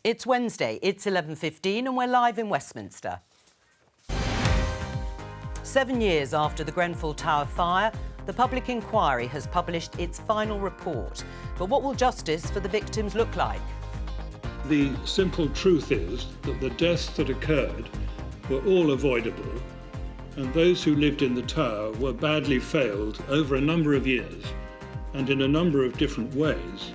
It's Wednesday, it's 11:15 and we're live in Westminster. 7 years after the Grenfell Tower fire, the public inquiry has published its final report. But what will justice for the victims look like? The simple truth is that the deaths that occurred were all avoidable, and those who lived in the tower were badly failed over a number of years and in a number of different ways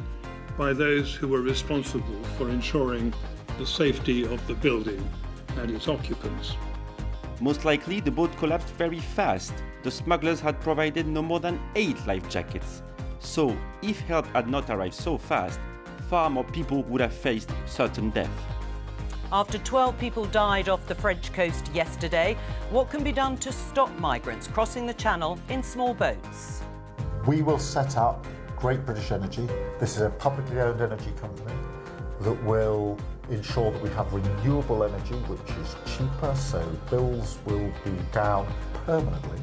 by those who were responsible for ensuring the safety of the building and its occupants. Most likely, the boat collapsed very fast. The smugglers had provided no more than 8 life jackets. So, if help had not arrived so fast, far more people would have faced certain death. After 12 people died off the French coast yesterday, what can be done to stop migrants crossing the channel in small boats? We will set up Great British Energy. This is a publicly owned energy company that will ensure that we have renewable energy, which is cheaper, so bills will be down permanently.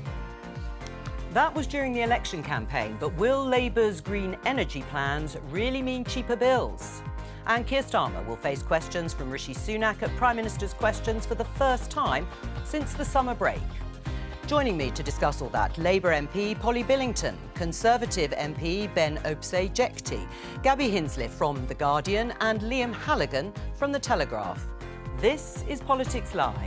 That was during the election campaign, but will Labour's green energy plans really mean cheaper bills? And Keir Starmer will face questions from Rishi Sunak at Prime Minister's Questions for the first time since the summer break. Joining me to discuss all that, Labour MP Polly Billington, Conservative MP Ben Opsay-Jekti, Gabby Hinsliff from The Guardian and Liam Halligan from The Telegraph. This is Politics Live.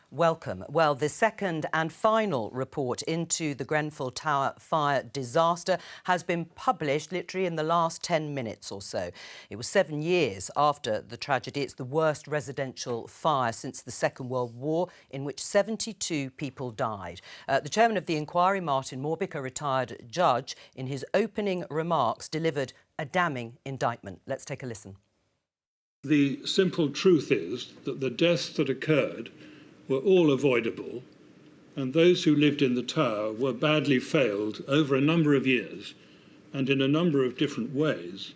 Welcome. Well, the second and final report into the Grenfell Tower fire disaster has been published literally in the last 10 minutes or so. It was 7 years after the tragedy. It's the worst residential fire since the Second World War, in which 72 people died. The chairman of the inquiry, Martin Morbick, a retired judge, in his opening remarks delivered a damning indictment. Let's take a listen. The simple truth is that the deaths that occurred were all avoidable, and those who lived in the tower were badly failed over a number of years and in a number of different ways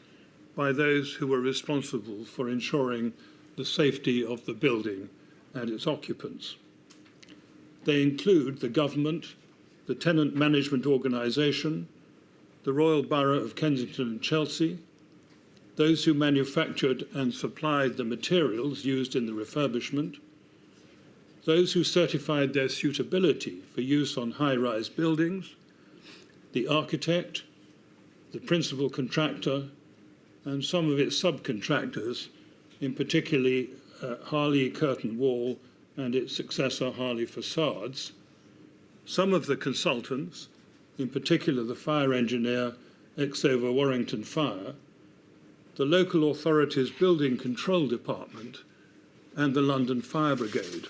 by those who were responsible for ensuring the safety of the building and its occupants. They include the government, the tenant management organisation, the Royal Borough of Kensington and Chelsea, those who manufactured and supplied the materials used in the refurbishment, those who certified their suitability for use on high-rise buildings, the architect, the principal contractor, and some of its subcontractors, in particularly Harley Curtain Wall and its successor Harley Facades, some of the consultants, in particular the fire engineer Exover Warrington Fire, the local authority's building control department, and the London Fire Brigade.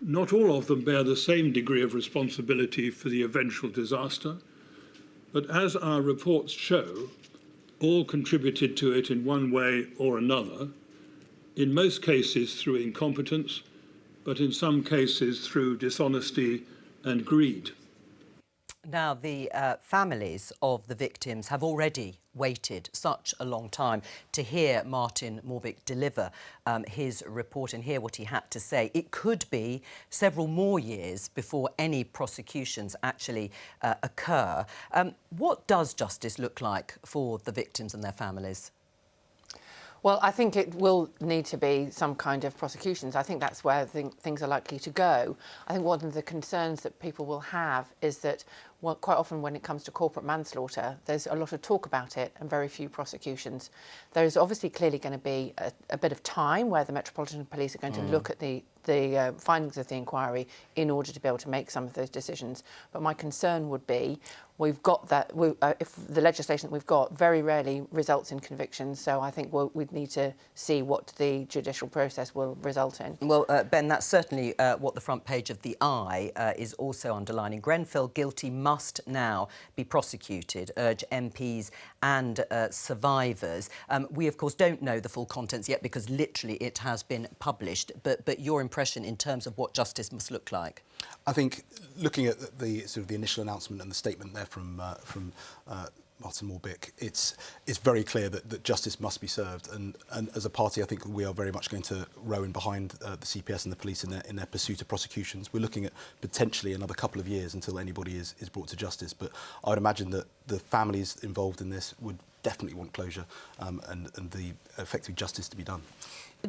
Not all of them bear the same degree of responsibility for the eventual disaster, but as our reports show, all contributed to it in one way or another, in most cases through incompetence, but in some cases through dishonesty and greed. Now, the families of the victims have already waited such a long time to hear Martin Morbick deliver his report and hear what he had to say. It could be several more years before any prosecutions actually occur. What does justice look like for the victims and their families? Well, I think it will need to be some kind of prosecutions. I think that's where things are likely to go. I think one of the concerns that people will have is that quite often when it comes to corporate manslaughter, there's a lot of talk about it and very few prosecutions. There's obviously clearly going to be a bit of time where the Metropolitan Police are going to look at the findings of the inquiry in order to be able to make some of those decisions. But my concern would be we've got that, if the legislation that we've got very rarely results in convictions, so I think we'd need to see what the judicial process will result in. Well, Ben, that's certainly what the front page of The Eye is also underlining. Grenfell guilty must now be prosecuted, urge MPs and survivors. We, of course, don't know the full contents yet because literally it has been published, but your impression in terms of what justice must look like? I think looking at the sort of the initial announcement and the statement there from Martin Morbick, it's very clear that justice must be served, and as a party, I think we are very much going to row in behind the CPS and the police in their pursuit of prosecutions. We're looking at potentially another couple of years until anybody is brought to justice, but I would imagine that the families involved in this would definitely want closure and the effective justice to be done.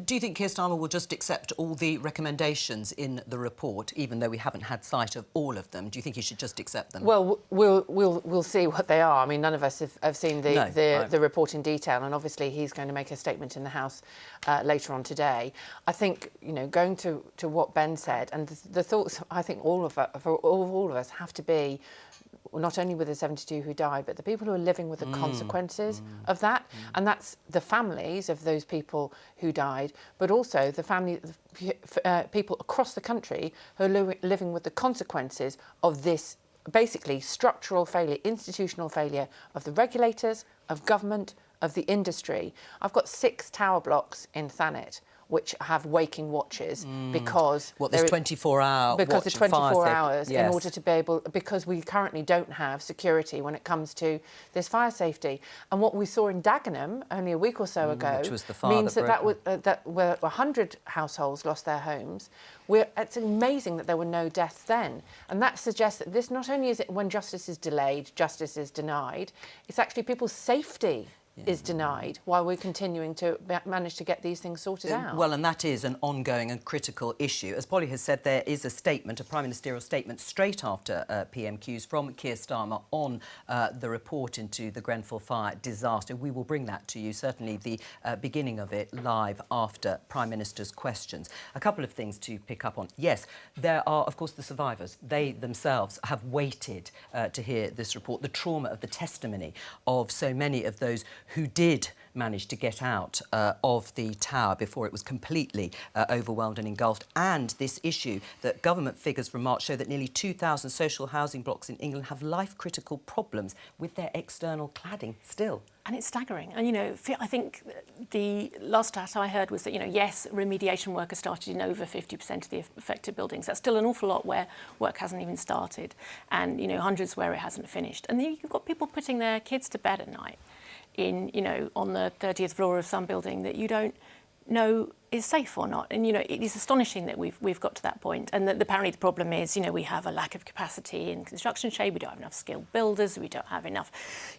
Do you think Keir Starmer will just accept all the recommendations in the report, even though we haven't had sight of all of them? Do you think he should just accept them? Well, we'll see what they are. I mean, none of us have seen the report in detail, and obviously he's going to make a statement in the House later on today. I think, you know, going to what Ben said, and the thoughts I think all of us have to be, not only with the 72 who died, but the people who are living with the consequences of that. And that's the families of those people who died, but also the people across the country who are living with the consequences of this basically structural failure, institutional failure of the regulators, of government, of the industry. I've got 6 tower blocks in Thanet which have waking watches because... there's 24-hour Because the 24 hours yes. in order to be able... Because we currently don't have security when it comes to this fire safety. And what we saw in Dagenham only a week or so ago which was the fire means that where 100 households lost their homes. It's amazing that there were no deaths then. And that suggests that this not only is it when justice is delayed, justice is denied, it's actually people's safety is denied while we're continuing to manage to get these things sorted out. Well, and that is an ongoing and critical issue. As Polly has said, there is a statement, a prime ministerial statement, straight after PMQs from Keir Starmer on the report into the Grenfell fire disaster. We will bring that to you, certainly the beginning of it, live after Prime Minister's questions. A couple of things to pick up on. Yes, there are, of course, the survivors. They themselves have waited to hear this report, the trauma of the testimony of so many of those who did manage to get out of the tower before it was completely overwhelmed and engulfed, and this issue that government figures from March show that nearly 2,000 social housing blocks in England have life-critical problems with their external cladding still. And it's staggering. And, you know, I think the last stat I heard was that, you know, yes, remediation work has started in over 50% of the affected buildings. That's still an awful lot where work hasn't even started, and, you know, hundreds where it hasn't finished. And then you've got people putting their kids to bed at night in, you know, on the 30th floor of some building that you don't know is safe or not. And, you know, it is astonishing that we've got to that point. And that apparently the problem is, you know, we have a lack of capacity in construction shade, we don't have enough skilled builders, we don't have enough...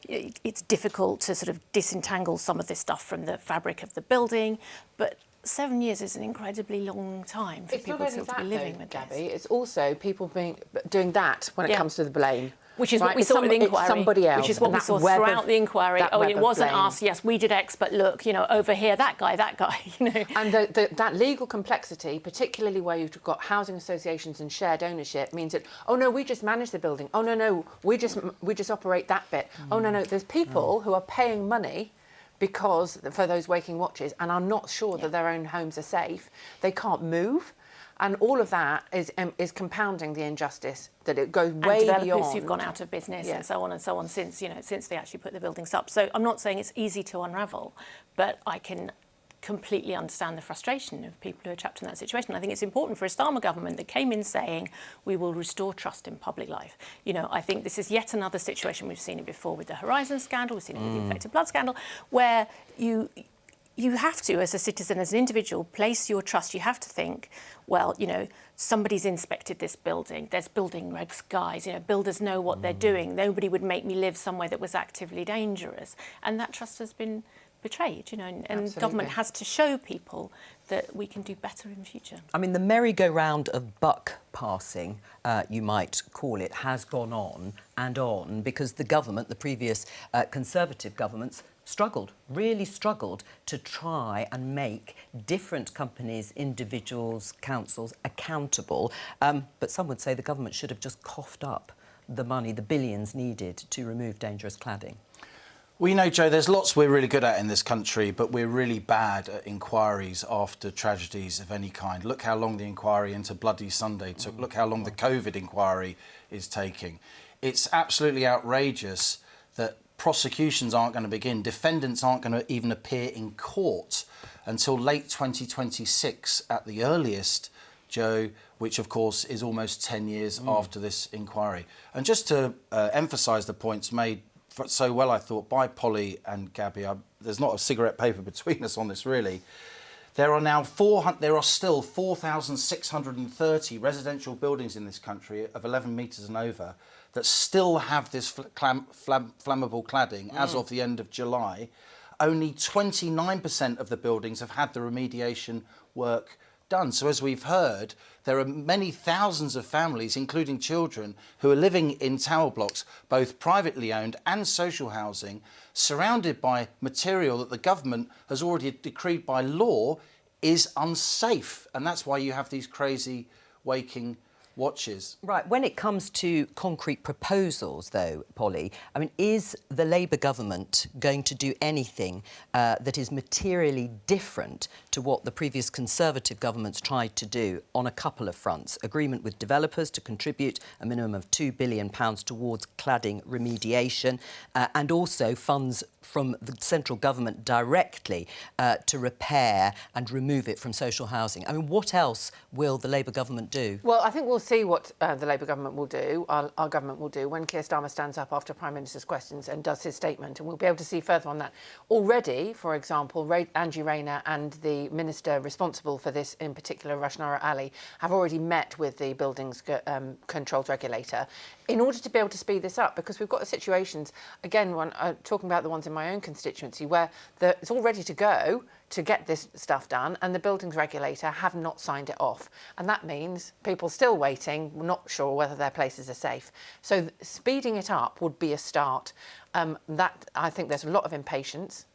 It's difficult to sort of disentangle some of this stuff from the fabric of the building, but 7 years is an incredibly long time for people to be living with this. Gabby, it's also people doing that when it comes to the blame. Which is what we saw in the inquiry. Somebody else. Which is what we saw throughout the inquiry. Oh, it wasn't us. Yes, we did X, but look, you know, over here, that guy, you know. And that legal complexity, particularly where you've got housing associations and shared ownership, means that, oh no, we just manage the building. Oh no, we just operate that bit. Oh no, there's people who are paying money for those waking watches and are not sure that their own homes are safe. They can't move. And all of that is compounding the injustice, that it goes way beyond. And developers who've gone out of business and so on since they actually put the buildings up. So I'm not saying it's easy to unravel, but I can completely understand the frustration of people who are trapped in that situation. I think it's important for a Starmer government that came in saying we will restore trust in public life. You know, I think this is yet another situation. We've seen it before with the Horizon scandal, we've seen it with the infected blood scandal, where you have to, as a citizen, as an individual, place your trust. You have to think, well, you know, somebody's inspected this building. There's building regs, guys. You know, builders know what they're doing. Nobody would make me live somewhere that was actively dangerous. And that trust has been betrayed, you know, and government has to show people that we can do better in future. I mean, the merry-go-round of buck passing, you might call it, has gone on because the government, the previous Conservative governments, really struggled to try and make different companies, individuals, councils accountable. But some would say the government should have just coughed up the money, the billions needed to remove dangerous cladding. Well, you know, Jo, there's lots we're really good at in this country, but we're really bad at inquiries after tragedies of any kind. Look how long the inquiry into Bloody Sunday took. Look how long the COVID inquiry is taking. It's absolutely outrageous that prosecutions aren't going to begin, defendants aren't going to even appear in court until late 2026 at the earliest, Jo, which of course is almost 10 years after this inquiry. And just to emphasise the points made so well, I thought, by Polly and Gabby. There's not a cigarette paper between us on this, really. There are still 4,630 residential buildings in this country of 11 metres and over that still have this flammable cladding as of the end of July. Only 29% of the buildings have had the remediation work done. So as we've heard, there are many thousands of families, including children, who are living in tower blocks, both privately owned and social housing, surrounded by material that the government has already decreed by law is unsafe. And that's why you have these crazy waking watches. Right, when it comes to concrete proposals, though, Polly, I mean, is the Labour government going to do anything that is materially different to what the previous Conservative governments tried to do on a couple of fronts? Agreement with developers to contribute a minimum of £2 billion towards cladding remediation, and also funds from the central government directly to repair and remove it from social housing. I mean, what else will the Labour government do? Well, I think we'll see what the Labour government will do, our government will do, when Keir Starmer stands up after Prime Minister's questions and does his statement, and we'll be able to see further on that. Already, for example, Angie Rayner and the minister responsible for this, in particular, Rushnara Ali, have already met with the Buildings Controls Regulator in order to be able to speed this up, because we've got situations, again, when talking about the ones in my own constituency, where it's all ready to go to get this stuff done, and the buildings regulator have not signed it off. And that means people still waiting, not sure whether their places are safe. So speeding it up would be a start. I think there's a lot of impatience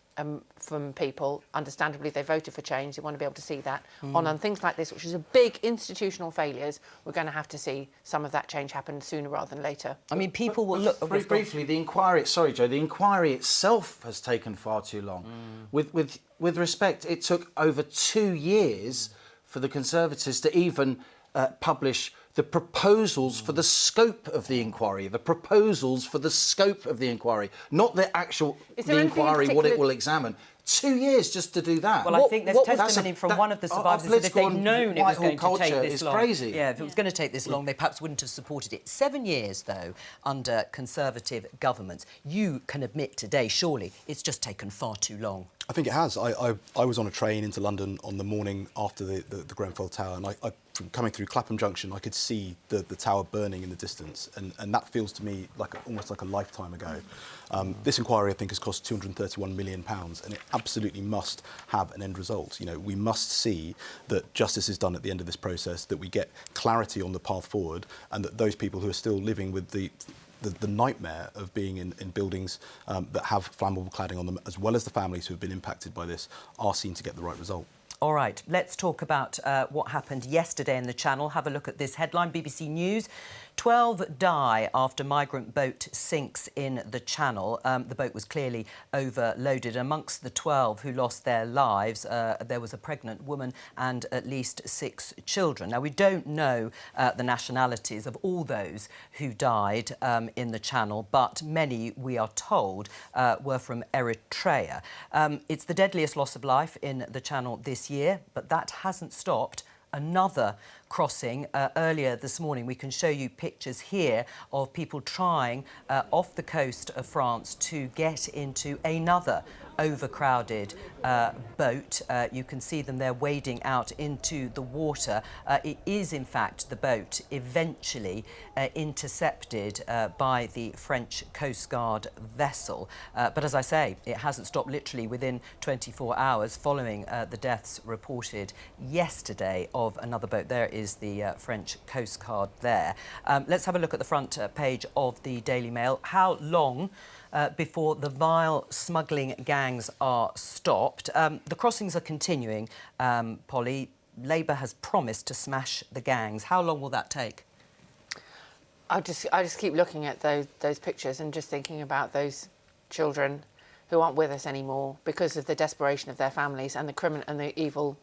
from people. Understandably, they voted for change. They want to be able to see that. On things like this, which is a big institutional failures, we're going to have to see some of that change happen sooner rather than later. I mean, people will look... Very briefly, the inquiry... Sorry, Jo, the inquiry itself has taken far too long. With respect, it took over 2 years for the Conservatives to even publish the proposals for the scope of the inquiry, not the actual inquiry, what it will examine. 2 years just to do that. Well, I think there's testimony from one of the survivors that if they'd known it was going to take this long... Crazy. Yeah, if it was going to take this long, they perhaps wouldn't have supported it. 7 years, though, under Conservative governments. You can admit today, surely, it's just taken far too long. I think it has. I was on a train into London on the morning after the Grenfell Tower, and from coming through Clapham Junction, I could see the tower burning in the distance, and that feels to me like almost like a lifetime ago. This inquiry, I think, has cost £231 million, and it absolutely must have an end result. You know, we must see that justice is done at the end of this process, that we get clarity on the path forward, and that those people who are still living with the nightmare of being in buildings that have flammable cladding on them, as well as the families who have been impacted by this, are seen to get the right result. All right, let's talk about what happened yesterday in the Channel. Have a look at this headline, BBC News. 12 die after migrant boat sinks in the Channel. The boat was clearly overloaded. Amongst the 12 who lost their lives, there was a pregnant woman and at least 6 children. Now, we don't know the nationalities of all those who died in the Channel, but many, we are told, were from Eritrea. It's the deadliest loss of life in the Channel this year, but that hasn't stopped another crossing earlier this morning. We can show you pictures here of people trying off the coast of France to get into another overcrowded boat. You can see them there wading out into the water. It is, in fact, the boat eventually intercepted by the French Coast Guard vessel. But as I say, it hasn't stopped literally within 24 hours following the deaths reported yesterday of another boat. There is the French Coast Guard there. Let's have a look at the front page of the Daily Mail. How long before the vile smuggling gangs are stopped? The crossings are continuing, Polly. Labour has promised to smash the gangs. How long will that take? I just keep looking at those pictures and just thinking about those children who aren't with us anymore because of the desperation of their families and the evil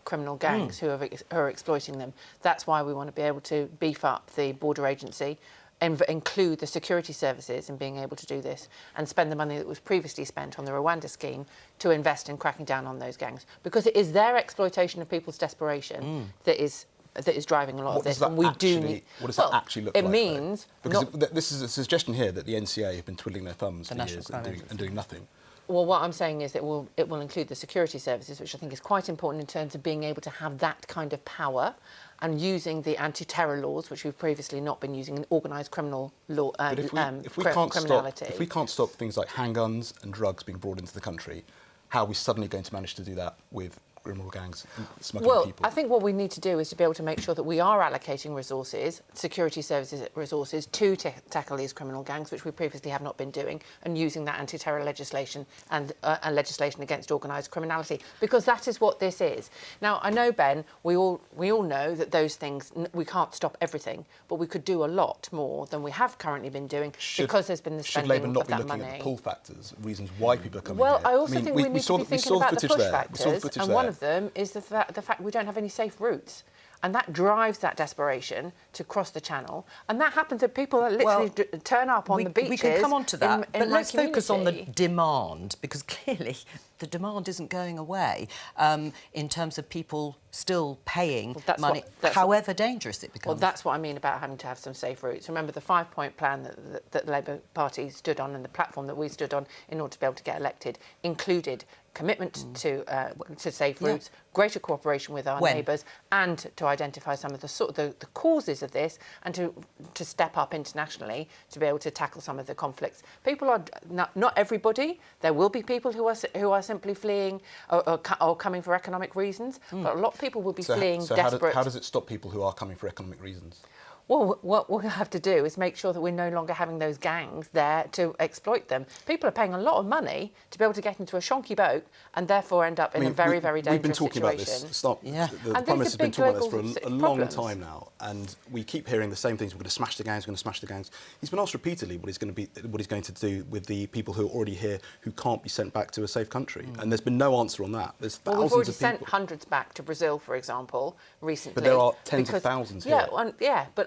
criminal gangs who are exploiting them. That's why we want to be able to beef up the border agency and include the security services in being able to do this, and spend the money that was previously spent on the Rwanda scheme to invest in cracking down on those gangs. Because it is their exploitation of people's desperation that is that is driving a lot of this. And we do need. What does that actually look like? It means because this is a suggestion here that the NCA have been twiddling their thumbs for years and doing nothing. Well, what I'm saying is it will include the security services, which I think is quite important in terms of being able to have that kind of power and using the anti-terror laws, which we've previously not been using, in organised criminal law, criminality. If we can't stop things like handguns and drugs being brought into the country, how are we suddenly going to manage to do that with criminal gangs smuggling people? I think what we need to do is to be able to make sure that we are allocating resources, security services resources, to tackle these criminal gangs, which we previously have not been doing, and using that anti-terror legislation and legislation against organised criminality, because that is what this is. Now, I know, Ben, we all know that those things, we can't stop everything, but we could do a lot more than we have currently been doing because there's been the spending Should Labour not of be that looking money. at the pull factors, reasons why people are coming Well, here? I also think we need to be thinking about the push factors, and there. one of them is the fact we don't have any safe routes. And that drives that desperation to cross the channel. And that happens if people literally turn up on the beaches. We can come on to that, but let's focus on the community. demand, because clearly the demand isn't going away in terms of people still paying money, however dangerous it becomes. Well, that's what I mean about having to have some safe routes. Remember, the 5-point plan that the Labour Party stood on and the platform that we stood on in order to be able to get elected included commitment to safe routes, greater cooperation with our neighbours, and to identify some of the causes of this, and to step up internationally to be able to tackle some of the conflicts. People are not everybody. There will be people who are simply fleeing or coming for economic reasons, but a lot of people will be fleeing desperate. How does it stop people who are coming for economic reasons? Well, what we'll have to do is make sure that we're no longer having those gangs there to exploit them. People are paying a lot of money to be able to get into a shonky boat and therefore end up in a very, very dangerous situation. We've been talking about this. The Prime Minister's been talking about this for a long time now, and we keep hearing the same things. We're going to smash the gangs. We're going to smash the gangs. He's been asked repeatedly what he's going to do with the people who are already here who can't be sent back to a safe country, and there's been no answer on that. There's thousands we've already of people. sent hundreds back to Brazil, for example, recently. But there are tens of thousands here. But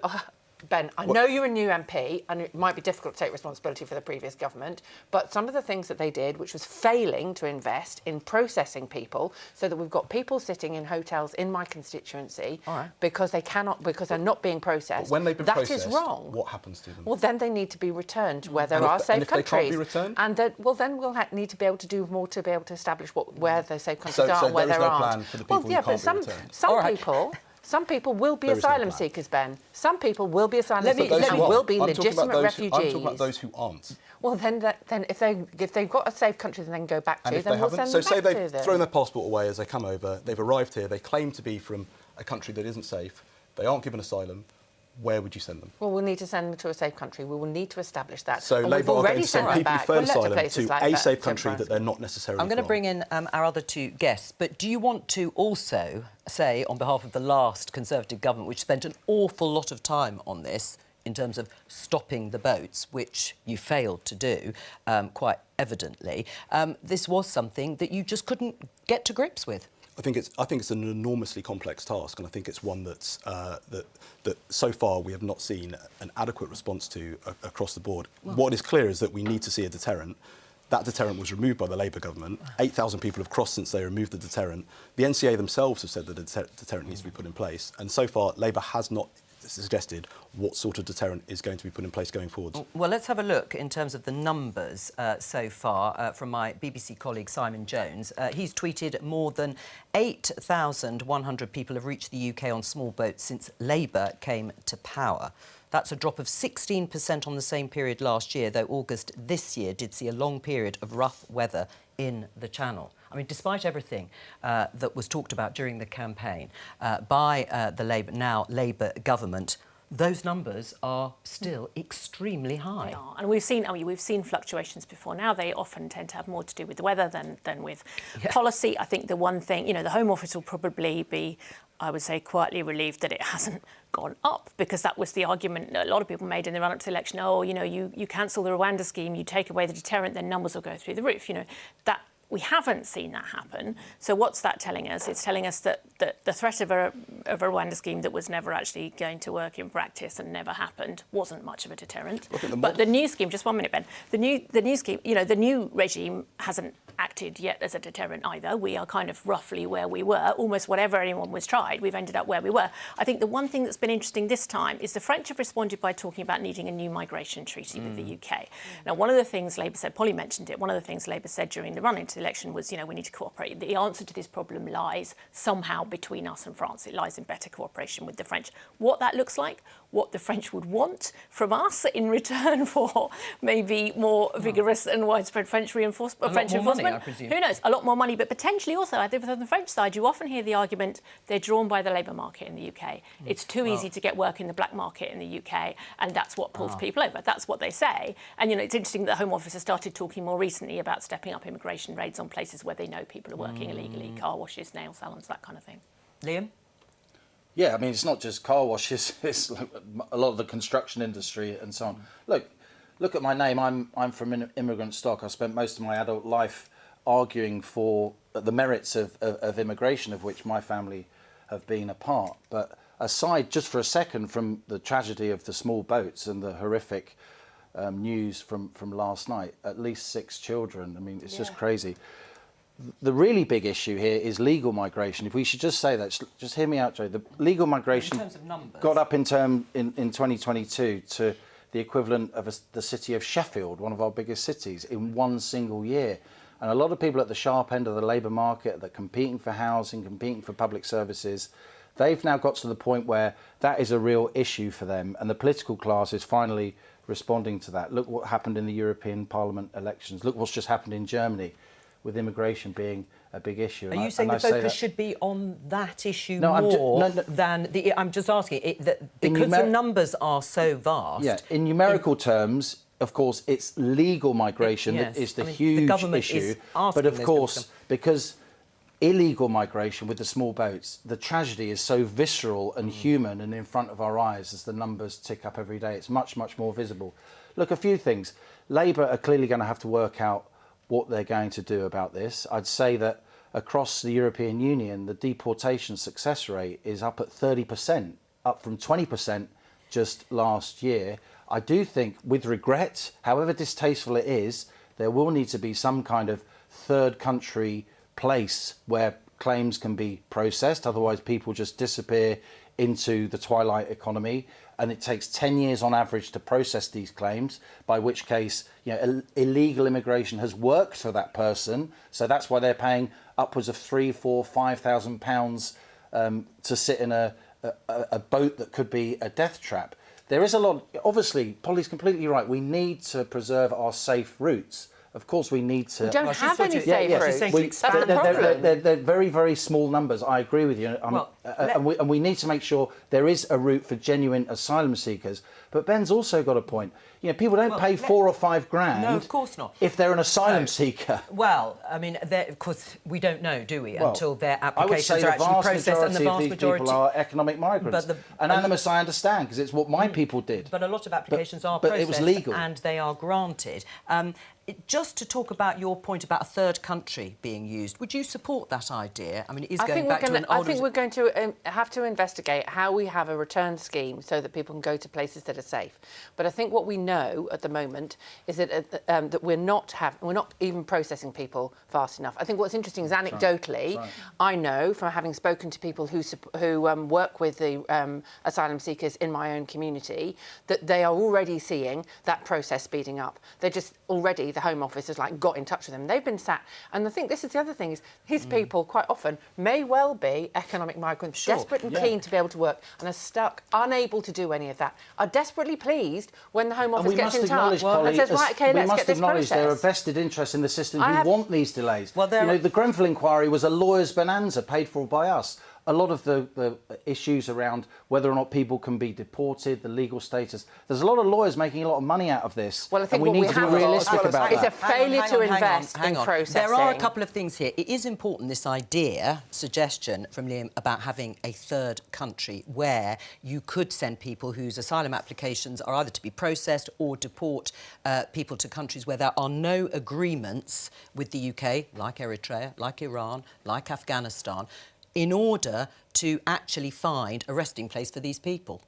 Ben, I know you're a new MP and it might be difficult to take responsibility for the previous government, but some of the things that they did, which was failing to invest in processing people, so that we've got people sitting in hotels in my constituency because they're not being processed. But when they've been processed, that is wrong. What happens to them? Well, then they need to be returned where there are safe countries. If they can't be returned? And then we'll need to be able to do more to be able to establish where the safe countries are and where there aren't. So there is no plan for the people who can't be returned? Some people will be asylum seekers, Ben. Some people will be asylum seekers. Some will be legitimate refugees. I'm talking about those who aren't. Well, then if they've got a safe country that they can go back to, then we'll send them back to them. So say they've thrown their passport away as they come over, they've arrived here, they claim to be from a country that isn't safe, they aren't given asylum. Where would you send them? Well, we'll need to send them to a safe country. We will need to establish that. So Labour are going to send people who fail asylum to a safe country that they're not necessarily I'm going to bring in our other two guests, but do you want to also say, on behalf of the last Conservative government, which spent an awful lot of time on this, in terms of stopping the boats, which you failed to do, quite evidently, this was something that you just couldn't get to grips with? I think it's an enormously complex task, and I think it's one that's that so far we have not seen an adequate response to across the board. What is clear is that we need to see a deterrent. That deterrent was removed by the Labour government. 8,000 people have crossed since they removed the deterrent. The NCA themselves have said that a deterrent needs to be put in place, and so far Labour has not suggested what sort of deterrent is going to be put in place going forward. Well, let's have a look in terms of the numbers so far from my BBC colleague Simon Jones. He's tweeted more than 8,100 people have reached the UK on small boats since Labour came to power. That's a drop of 16% on the same period last year, though August this year did see a long period of rough weather in the Channel. I mean, despite everything that was talked about during the campaign by the Labour government, those numbers are still extremely high. They are, and we've seen fluctuations before now. They often tend to have more to do with the weather than with policy. I think the one thing, the Home Office will probably be, I would say, quietly relieved that it hasn't gone up, because that was the argument a lot of people made in the run-up to the election. Oh, you cancel the Rwanda scheme, you take away the deterrent, then numbers will go through the roof. That we haven't seen that happen. So what's that telling us? It's telling us that the threat of a Rwanda scheme that was never actually going to work in practice and never happened wasn't much of a deterrent. But the new scheme, just 1 minute, Ben. The new scheme, the new regime hasn't acted yet as a deterrent either. We are kind of roughly where we were. Almost whatever anyone was tried, we've ended up where we were. I think the one thing that's been interesting this time is the French have responded by talking about needing a new migration treaty with the UK. Now, one of the things Labour said, Polly mentioned it, one of the things Labour said during the run-in to the election was, we need to cooperate. The answer to this problem lies somehow between us and France. It lies in better cooperation with the French. What that looks like, what the French would want from us in return for maybe more vigorous and widespread French reinforcement. French enforcement. Who knows? A lot more money, but potentially also, I think, from the French side, you often hear the argument they're drawn by the labour market in the UK. It's too easy to get work in the black market in the UK, and that's what pulls people over. That's what they say. And, it's interesting that the Home Office has started talking more recently about stepping up immigration raids on places where they know people are working illegally, car washes, nail salons, that kind of thing. Liam? Yeah, I mean, it's not just car washes, it's a lot of the construction industry and so on. Look at my name. I'm from immigrant stock. I spent most of my adult life arguing for the merits of immigration, of which my family have been a part. But aside, just for a second, from the tragedy of the small boats and the horrific news from last night, at least 6 children. I mean, it's just crazy. The really big issue here is legal migration. If we should just say that, just hear me out, Joe. The legal migration in terms of numbers, got up in 2022 to the equivalent of the city of Sheffield, one of our biggest cities, in one single year. And a lot of people at the sharp end of the labour market that are competing for housing, competing for public services, they've now got to the point where that is a real issue for them. And the political class is finally responding to that. Look what happened in the European Parliament elections. Look what's just happened in Germany, with immigration being a big issue. Are you saying the focus should be on that issue than the... I'm just asking, because the numbers are so vast... Yeah, in numerical terms, of course, it's legal migration that is the huge issue. But of course, because illegal migration with the small boats, the tragedy is so visceral and human and in front of our eyes as the numbers tick up every day. It's much, much more visible. Look, a few things. Labour are clearly going to have to work out what they're going to do about this. I'd say that across the European Union, the deportation success rate is up at 30%, up from 20% just last year. I do think, with regret, however distasteful it is, there will need to be some kind of third country place where claims can be processed. Otherwise, people just disappear into the twilight economy. And it takes 10 years on average to process these claims, by which case, illegal immigration has worked for that person. So that's why they're paying upwards of £3,000, £4,000, £5,000 to sit in a boat that could be a death trap. There is a lot. Obviously, Polly's completely right. We need to preserve our safe routes. Of course, we need to... We don't have any safe routes. That's the problem. They're very, very small numbers. I agree with you. And we need to make sure there is a route for genuine asylum seekers. But Ben's also got a point. People don't pay £4 or £5 grand. No, of course not. If they're an asylum seeker. Well, I mean, of course, we don't know, do we, until their applications are actually processed, and the vast majority people are economic migrants. And animus, I understand, because it's what my people did. But a lot of applications are processed, it was legal, and they are granted. Just to talk about your point about a third country being used, would you support that idea? I mean, it is going back to an older... I think we're going to have to investigate how we have a return scheme so that people can go to places that are safe. But I think what we know at the moment is that we're not even processing people fast enough. I think what's interesting is anecdotally, I know from having spoken to people who work with the asylum seekers in my own community that they are already seeing that process speeding up. They're just already, the Home Office has got in touch with them. They've been sat, and I think this is the other thing is these people quite often may well be economic migrants, desperate and keen to be able to work, and are stuck, unable to do any of that. Are desperately pleased when the Home Office gets in touch and says, right, OK, let's get this process. We must acknowledge there are vested interests in the system who want these delays. Well, the Grenfell inquiry was a lawyer's bonanza paid for by us. A lot of the issues around whether or not people can be deported, the legal status, there's a lot of lawyers making a lot of money out of this. Well, I think we need to be realistic about that. It's a failure to invest in processing. There are a couple of things here. It is important, this suggestion from Liam about having a third country where you could send people whose asylum applications are either to be processed or deport people to countries where there are no agreements with the UK, like Eritrea, like Iran, like Afghanistan, in order to actually find a resting place for these people.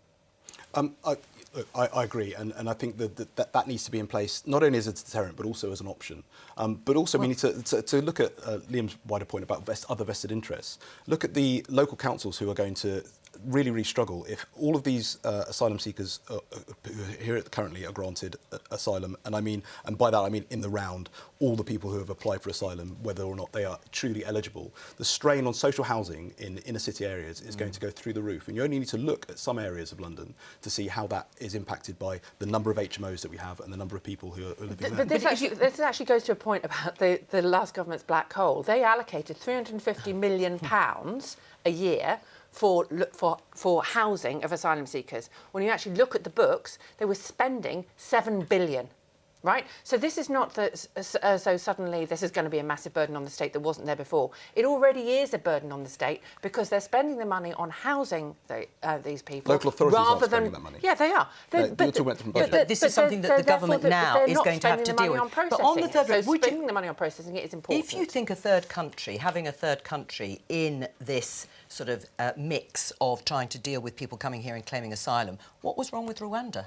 I agree, and I think that needs to be in place not only as a deterrent but also as an option. But also we need to look at Liam's wider point about other vested interests. Look at the local councils who are going to really struggle if all of these asylum seekers who are here currently are granted asylum, and by that I mean in the round all the people who have applied for asylum, whether or not they are truly eligible. The strain on social housing in inner city areas is going to go through the roof, and you only need to look at some areas of London to see how that is impacted by the number of HMOs that we have and the number of people who are living there. But this actually goes to a point about the last government's black hole. They allocated £350 million a year for housing of asylum seekers. When you actually look at the books, they were spending £7 billion. Right? So this is not so suddenly this is going to be a massive burden on the state that wasn't there before. It already is a burden on the state because they're spending the money on housing these people. Local authorities aren't spending that money. Yeah, they are. You're talking about different budget. But this is something that the government now is going to have to deal with. But on the third, spending the money on processing it is important. If you think having a third country in this sort of mix of trying to deal with people coming here and claiming asylum, what was wrong with Rwanda?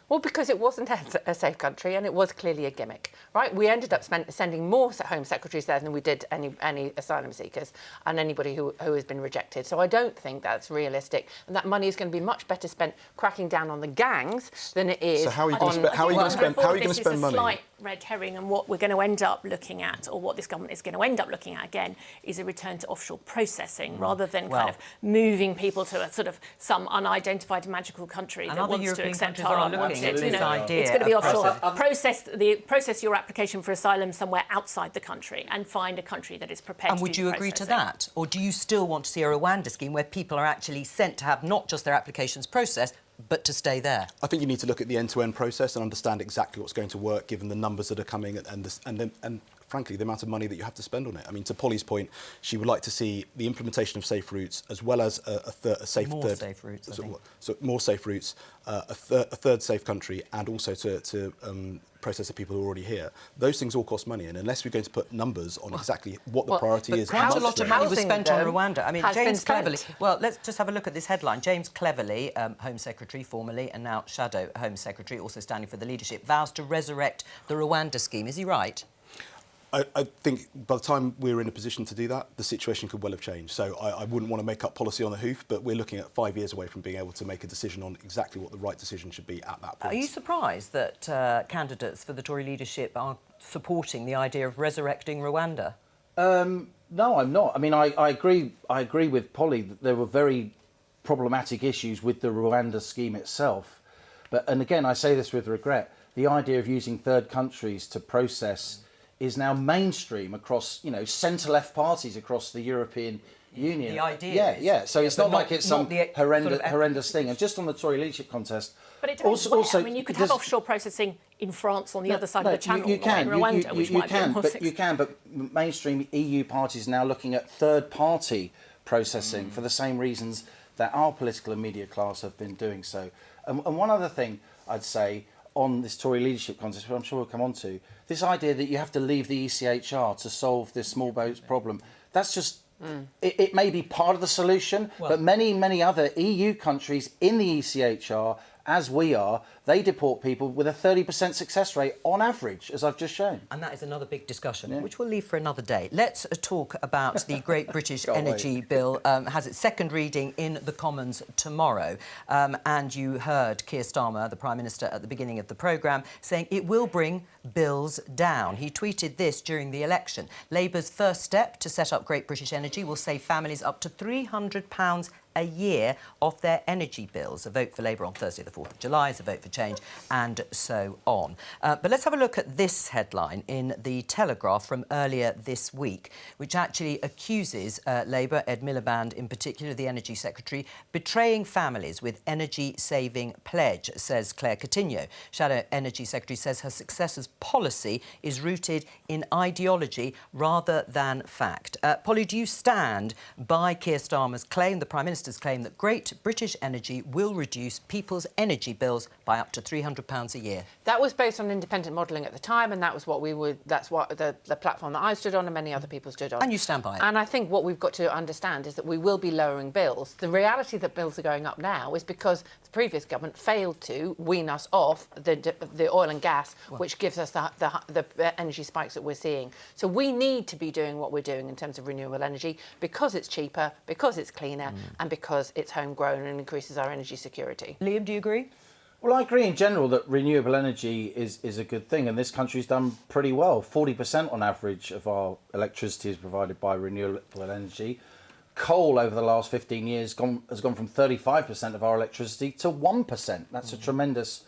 Well, because it wasn't a safe country and it was clearly a gimmick, right? We ended up sending more Home Secretaries there than we did any asylum seekers and anybody who has been rejected. So I don't think that's realistic. And that money is going to be much better spent cracking down on the gangs than it is. So how are you going to spend money? This is a slight red herring, and what we're going to end up looking at, or what this government is going to end up looking at again, is a return to offshore processing rather than kind of moving people to a sort of some unidentified magical country that wants to accept our unwanted. You know, it's going to be offshore. Process your application for asylum somewhere outside the country and find a country that is prepared to do the processing. And would you agree to that? Or do you still want to see a Rwanda scheme where people are actually sent to have not just their applications processed, but to stay there? I think you need to look at the end-to-end process and understand exactly what's going to work, given the numbers that are coming and frankly, the amount of money that you have to spend on it. I mean, to Polly's point, she would like to see the implementation of safe routes as well as more safe routes, I think. So more safe routes, a third safe country, and also to process the people who are already here. Those things all cost money, and unless we're going to put numbers on exactly what the priority is... Quite a lot of money was spent on Rwanda. I mean, James Cleverly... Well, let's just have a look at this headline. James Cleverly, Home Secretary formerly, and now Shadow Home Secretary, also standing for the leadership, vows to resurrect the Rwanda scheme. Is he right? I think by the time we're in a position to do that, the situation could well have changed. So I wouldn't want to make up policy on the hoof, but we're looking at 5 years away from being able to make a decision on exactly what the right decision should be at that point. Are you surprised that candidates for the Tory leadership are supporting the idea of resurrecting Rwanda? No, I'm not. I mean, I agree with Polly that there were very problematic issues with the Rwanda scheme itself. And again, I say this with regret, the idea of using third countries to process is now mainstream across, centre-left parties across the European Union. The idea Yeah. So it's not like it's some horrendous thing. And just on the Tory leadership contest... But it also, I mean, you could have offshore processing in France on the other side of the channel, you can. Not in Rwanda, which might be more You can, but mainstream EU parties are now looking at third-party processing for the same reasons that our political and media class have been doing so. And one other thing I'd say on this Tory leadership contest, which I'm sure we'll come on to, this idea that you have to leave the ECHR to solve this small boats problem, that's just... It may be part of the solution, but many other EU countries in the ECHR, as we are, they deport people with a 30% success rate on average, as I've just shown. And that is another big discussion, which we'll leave for another day. Let's talk about the Great British Energy Bill. Has its second reading in the Commons tomorrow. And you heard Keir Starmer, the Prime Minister, at the beginning of the programme, saying it will bring bills down. He tweeted this during the election. Labour's first step to set up Great British Energy will save families up to £300 a year off their energy bills. A vote for Labour on Thursday, the 4th of July, is a vote for change, and so on. But let's have a look at this headline in The Telegraph from earlier this week, which actually accuses Labour, Ed Miliband in particular, the Energy Secretary, betraying families with energy-saving pledge, says Claire Coutinho. Shadow Energy Secretary says her successor's policy is rooted in ideology rather than fact. Polly, do you stand by Keir Starmer's claim, the Prime Minister's Minister's claim that Great British Energy will reduce people's energy bills by up to £300 a year. That was based on independent modelling at the time, and that was what that's what the platform that I stood on and many other people stood on. And you stand by it. And I think what we've got to understand is that we will be lowering bills. The reality that bills are going up now is because the previous government failed to wean us off the oil and gas, which gives us the energy spikes that we're seeing. So we need to be doing what we're doing in terms of renewable energy because it's cheaper, because it's cleaner, and because it's homegrown and increases our energy security. Liam, do you agree? Well, I agree in general that renewable energy is a good thing, and this country's done pretty well. 40% on average of our electricity is provided by renewable energy. Coal over the last 15 years has gone from 35% of our electricity to 1%. That's a tremendous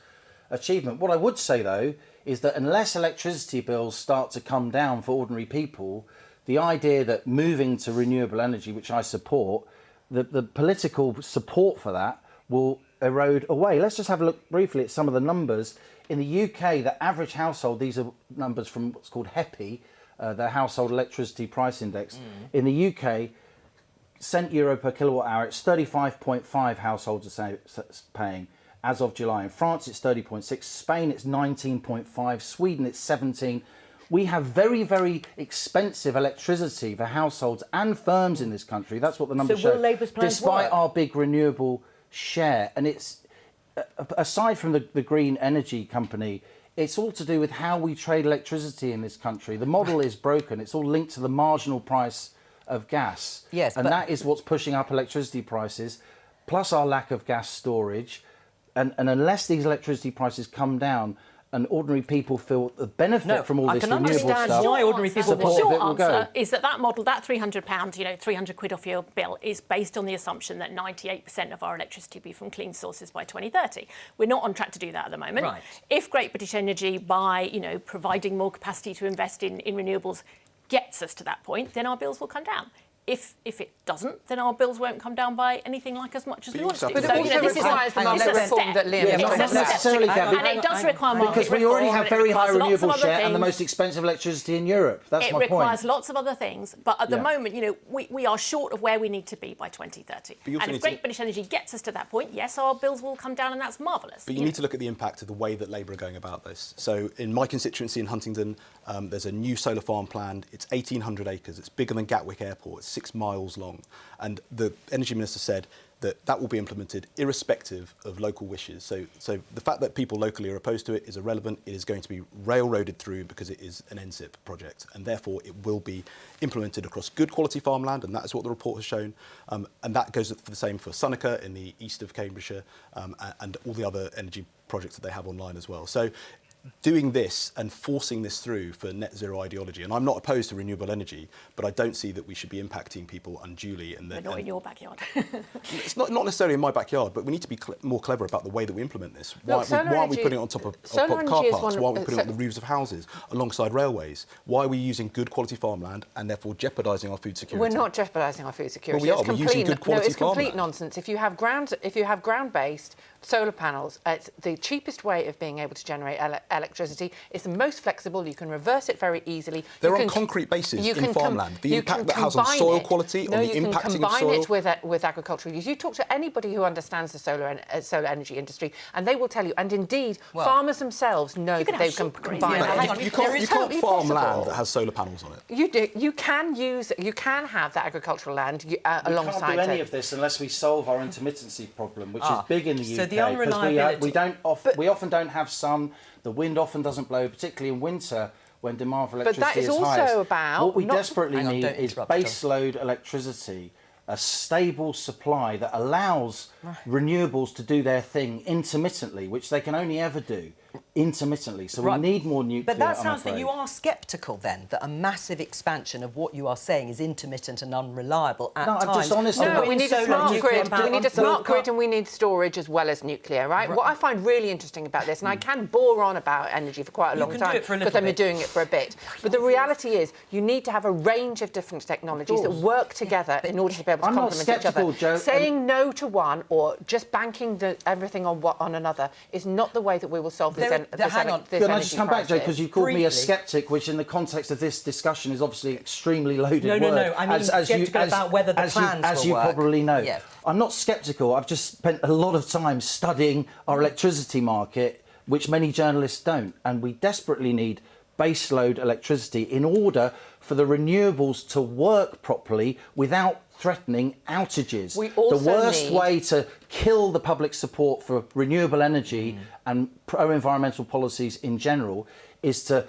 achievement. What I would say, though, is that unless electricity bills start to come down for ordinary people, the idea that moving to renewable energy, which I support, the political support for that will erode away. Let's just have a look briefly at some of the numbers. In the UK, the average household, these are numbers from what's called HEPI, the Household Electricity Price Index. In the UK, cent euro per kilowatt hour, it's 35.5 households are paying as of July. In France, it's 30.6. Spain, it's 19.5. Sweden, it's 17. We have very, very expensive electricity for households and firms in this country. That's what the numbers show. So will Labour's plans despite work? our big renewable share. And it's, aside from the Green Energy Company, it's all to do with how we trade electricity in this country. The model is broken. It's all linked to the marginal price of gas. Yes, and that is what's pushing up electricity prices, plus our lack of gas storage. And unless these electricity prices come down and ordinary people feel the benefit from all this renewable stuff, why ordinary people The short answer is that model, that £300, 300 quid off your bill, is based on the assumption that 98% of our electricity will be from clean sources by 2030. We're not on track to do that at the moment. Right. If Great British Energy, by providing more capacity to invest in renewables, gets us to that point, then our bills will come down. If it doesn't, then our bills won't come down by anything like as much as we want to. But it also requires the market reform that Liam not necessarily, Gabby, and it does require market because we already have very high renewable share and the most expensive electricity in Europe. That's my point. It requires lots of other things, but at the moment, we are short of where we need to be by 2030. And if Great British Energy gets us to that point, yes, our bills will come down, and that's marvellous. But you need to look at the impact of the way that Labour are going about this. So in my constituency in Huntingdon, there's a new solar farm planned. It's 1,800 acres. It's bigger than Gatwick Airport. It's 6 miles long. And the Energy Minister said that will be implemented irrespective of local wishes. So the fact that people locally are opposed to it is irrelevant. It is going to be railroaded through because it is an NSIP project, and therefore it will be implemented across good quality farmland, and that is what the report has shown. And that goes for the same for Sonica in the east of Cambridgeshire, and all the other energy projects that they have online as well. So doing this and forcing this through for net zero ideology, and I'm not opposed to renewable energy, but I don't see that we should be impacting people unduly. But not in your backyard. It's not necessarily in my backyard, but we need to be more clever about the way that we implement this. Why aren't we putting it on top of car parks? Why aren't we putting it on the roofs of houses, alongside railways? Why are we using good quality farmland and therefore jeopardising our food security? We're not jeopardising our food security. Well, we are. We're using good quality farmland. It's complete nonsense. If you have ground-based solar panels, it's the cheapest way of being able to generate electricity. It's the most flexible. You can reverse it very easily. They're on concrete bases in farmland. The impact that has on soil quality, on the impacting of soil. You can combine it with agricultural use. You talk to anybody who understands the solar energy industry, and they will tell you. And indeed, farmers themselves know that they can combine it. You can't farm land that has solar panels on it. You do. You can have that agricultural land alongside it. We can't do any of this unless we solve our intermittency problem, which is big in the UK. So the unreliability. We often don't have sun. The wind often doesn't blow, particularly in winter when demand for electricity is highest. But that is also about... What we desperately need is baseload electricity, a stable supply that allows renewables to do their thing intermittently, which they can only ever do intermittently. So we need more nuclear. But that sounds that you are sceptical then, that a massive expansion of what you are saying is intermittent and unreliable at times. I'm just honest. No, we need a smart grid. We need a smart grid, and we need storage as well as nuclear, right? What I find really interesting about this, and I can bore on about energy for quite a long time because I've been doing it for a bit, but the reality is you need to have a range of different technologies that work together in order to be able to complement each other. Jo, saying no to one or just banking everything on another is not the way that we will solve this hang on. Can I just come back, Jo, because you called me a Briefly. sceptic, which in the context of this discussion is obviously extremely loaded word. No. I mean sceptical about whether the plans as will you work. probably know. Yes. I'm not sceptical. I've just spent a lot of time studying our electricity market, which many journalists don't, and we desperately need baseload electricity in order for the renewables to work properly without threatening outages. We also the worst need- way to kill the public support for renewable energy and pro-environmental policies in general is to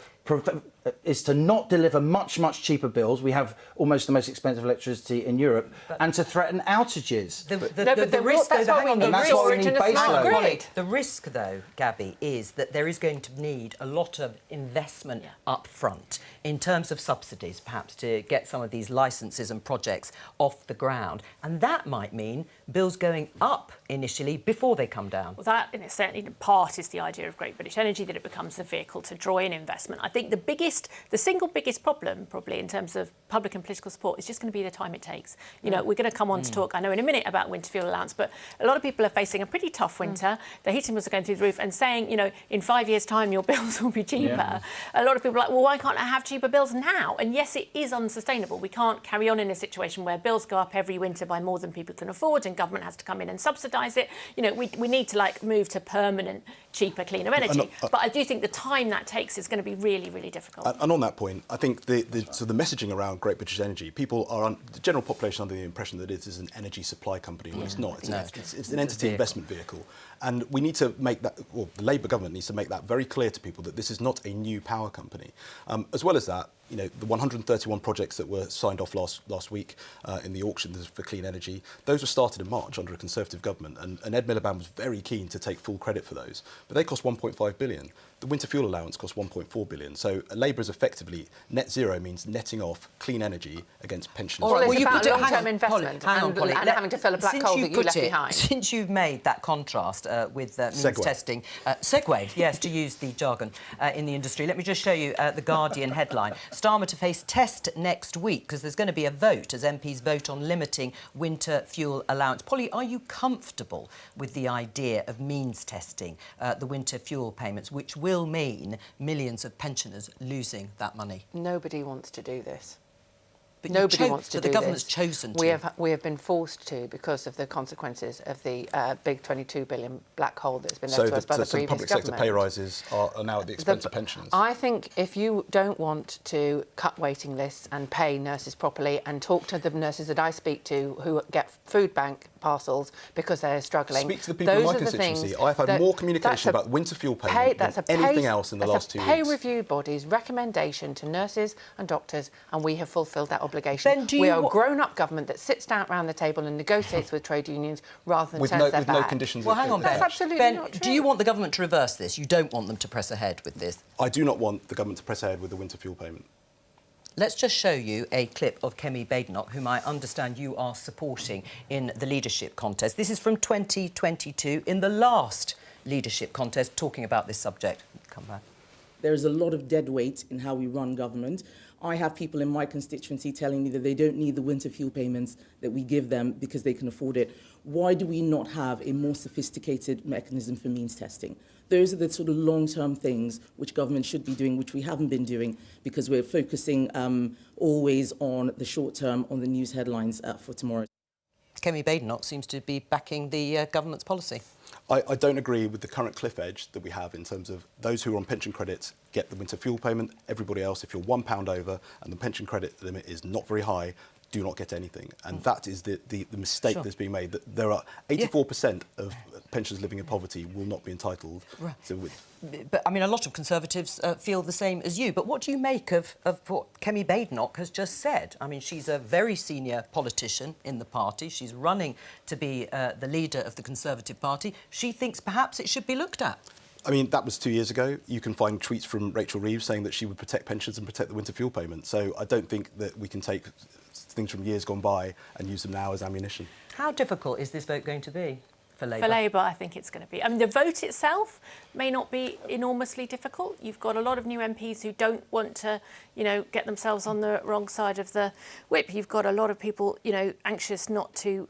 not deliver much cheaper bills. We have almost the most expensive electricity in Europe, and to threaten outages. The risk, that's though, why we hang on, need And that's why we need storage and a smart baseload. grid. The risk, though, Gabby, is that there is going to need a lot of investment up front in terms of subsidies, perhaps, to get some of these licences and projects off the ground. And that might mean bills going up initially before they come down. Well, that, in certainly in part, is the idea of Great British Energy, that it becomes the vehicle to draw in investment. I think the single biggest problem, probably, in terms of public and political support is just going to be the time it takes. You know, we're going to come on to talk, I know, in a minute about winter fuel allowance, but a lot of people are facing a pretty tough winter. The heating bills are going through the roof, and saying, you know, in 5 years' time, your bills will be cheaper. A lot of people are like, well, why can't I have cheaper bills now? And yes, it is unsustainable. We can't carry on in a situation where bills go up every winter by more than people can afford, and government has to come in and subsidise it. You know, we need to, like, move to permanent, cheaper, cleaner energy. But I do think the time that takes is going to be really, really difficult. And on that point, I think the messaging around Great British Energy, people are the general population under the impression that it is an energy supply company. Well, it's not. It's an entity investment vehicle. And we need to make that, or the Labour government needs to make that very clear to people, that this is not a new power company. As well as that, you know, the 131 projects that were signed off last week in the auctions for clean energy, those were started in March under a Conservative government, and Ed Miliband was very keen to take full credit for those. But they cost 1.5 billion. The winter fuel allowance cost 1.4 billion. So Labour is effectively net zero, means netting off clean energy against pensions. Well, it's about hang long-term on, investment Polly, and having to fill a black hole that you left behind. Since you've made that contrast with means Segue. testing, segue, yes, to use the jargon in the industry, let me just show you the Guardian headline. Starmer to face test next week, because there's going to be a vote as MPs vote on limiting winter fuel allowance. Polly, are you comfortable with the idea of means testing the winter fuel payments, which will mean millions of pensioners losing that money? Nobody wants to do this. But Nobody wants to do the government's this. chosen to. We have been forced to because of the consequences of the big 22 billion black hole that's been left to us by the previous public government. sector pay rises are now at the expense of pensioners. I think if you don't want to cut waiting lists and pay nurses properly and talk to the nurses that I speak to who get food bank parcels because they're struggling. Speak to the people in my constituency. I've had more communication about winter fuel payment than anything else in the last 2 weeks. Pay review body's recommendation to nurses and doctors, and we have fulfilled that obligation. Ben, we are a grown-up government that sits down around the table and negotiates with trade unions rather than turns their back. no conditions. Well, hang on, That's Ben. absolutely Ben, not true. do you want the government to reverse this? You don't want them to press ahead with this? I do not want the government to press ahead with the winter fuel payment. Let's just show you a clip of Kemi Badenoch, whom I understand you are supporting in the leadership contest. This is from 2022, in the last leadership contest, talking about this subject. Come back. There's a lot of dead weight in how we run government. I have people in my constituency telling me that they don't need the winter fuel payments that we give them because they can afford it. Why do we not have a more sophisticated mechanism for means testing? Those are the sort of long-term things which government should be doing, which we haven't been doing because we're focusing always on the short term, on the news headlines for tomorrow. Kemi Badenoch seems to be backing the government's policy. I don't agree with the current cliff edge that we have in terms of those who are on pension credits get the winter fuel payment. Everybody else, if you're £1 over and the pension credit limit is not very high, do not get anything. And that is the mistake that's being made. That there are 84% of pensioners living in poverty will not be entitled. Right. So but, I mean, a lot of Conservatives feel the same as you. But what do you make of what Kemi Badenoch has just said? I mean, she's a very senior politician in the party. She's running to be the leader of the Conservative Party. She thinks perhaps it should be looked at. I mean, that was 2 years ago. You can find tweets from Rachel Reeves saying that she would protect pensions and protect the winter fuel payment. So I don't think that we can take things from years gone by and use them now as ammunition. How difficult is this vote going to be for Labour? For Labour, I think it's going to be. I mean, the vote itself may not be enormously difficult. You've got a lot of new MPs who don't want to, get themselves on the wrong side of the whip. You've got a lot of people, anxious not to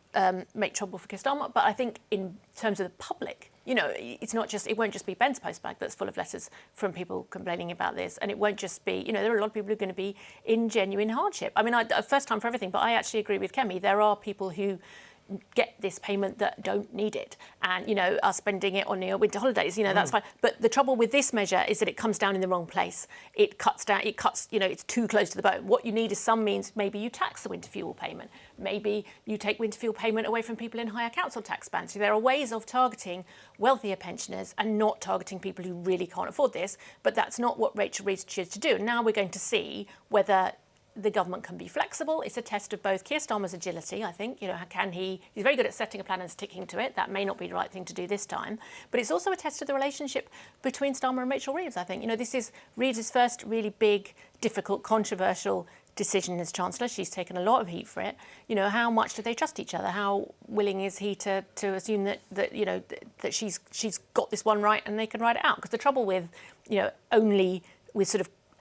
make trouble for Keir Starmer. But I think in terms of the public, it won't just be Ben's postbag that's full of letters from people complaining about this. And it won't just be, there are a lot of people who are going to be in genuine hardship. I mean, first time for everything, but I actually agree with Kemi. There are people who get this payment that don't need it and, are spending it on winter holidays, that's fine. But the trouble with this measure is that it comes down in the wrong place. It cuts, it's too close to the bone. What you need is some means, maybe you tax the winter fuel payment. Maybe you take winter fuel payment away from people in higher council tax bands. So there are ways of targeting wealthier pensioners and not targeting people who really can't afford this. But that's not what Rachel Reeves chose to do. Now we're going to see whether the government can be flexible. It's a test of both Keir Starmer's agility, I think. He's very good at setting a plan and sticking to it. That may not be the right thing to do this time. But it's also a test of the relationship between Starmer and Rachel Reeves, I think. This is Reeves' first really big, difficult, controversial decision as Chancellor. She's taken a lot of heat for it. How much do they trust each other? How willing is he to assume that she's got this one right and they can ride it out? Because the trouble with,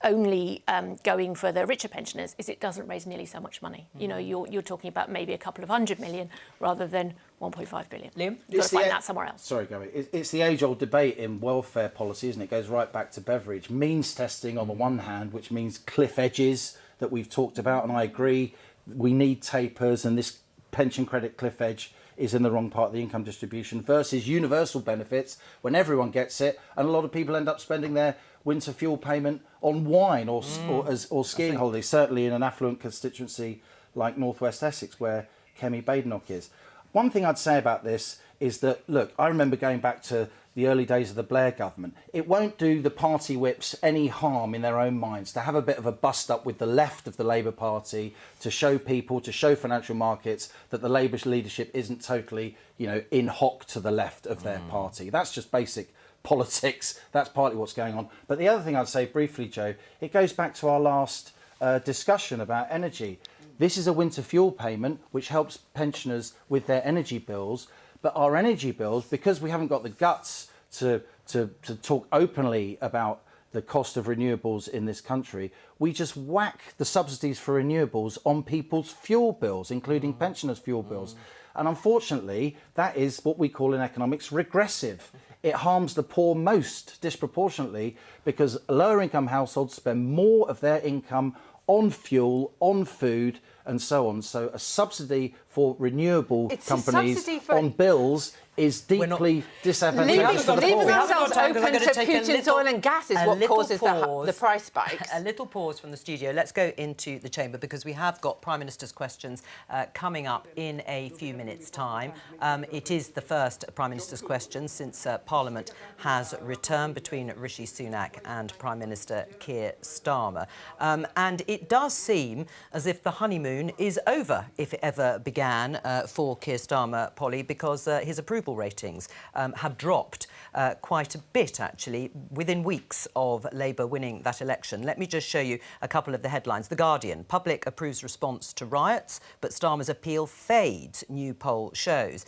only going for the richer pensioners is it doesn't raise nearly so much money. You're talking about maybe a couple of 100 million rather than 1.5 billion. Liam? You've got to find that somewhere else. Sorry, Gary. It's the age-old debate in welfare policy, isn't it? It goes right back to Beveridge. Means testing on the one hand, which means cliff edges that we've talked about, and I agree, we need tapers, and this pension credit cliff edge is in the wrong part of the income distribution, versus universal benefits when everyone gets it, and a lot of people end up spending their winter fuel payment on wine or skiing holidays, certainly in an affluent constituency like North West Essex, where Kemi Badenoch is. One thing I'd say about this is that, look, I remember going back to the early days of the Blair government. It won't do the party whips any harm in their own minds to have a bit of a bust-up with the left of the Labour Party, to show people, to show financial markets that the Labour leadership isn't totally, in hock to the left of their party. That's just basic politics. That's partly what's going on. But the other thing I'd say briefly, Jo, it goes back to our last discussion about energy. This is a winter fuel payment which helps pensioners with their energy bills, but our energy bills, because we haven't got the guts to talk openly about the cost of renewables in this country, we just whack the subsidies for renewables on people's fuel bills, including pensioners' fuel bills. And unfortunately, that is what we call in economics regressive. It harms the poor most disproportionately because lower income households spend more of their income on fuel, on food, and so on. So a subsidy for renewable companies on bills is deeply disadvantageous to the poor. Leaving ourselves open to Putin's oil and gas is what causes the price spikes. A little pause from the studio. Let's go into the chamber because we have got Prime Minister's questions coming up in a few minutes' time. It is the first Prime Minister's question since Parliament has returned between Rishi Sunak and Prime Minister Keir Starmer. And it does seem as if the honeymoon is over, if it ever began, for Keir Starmer, Polly, because his approval ratings have dropped quite a bit, actually, within weeks of Labour winning that election. Let me just show you a couple of the headlines. The Guardian: public approves response to riots, but Starmer's appeal fades, new poll shows.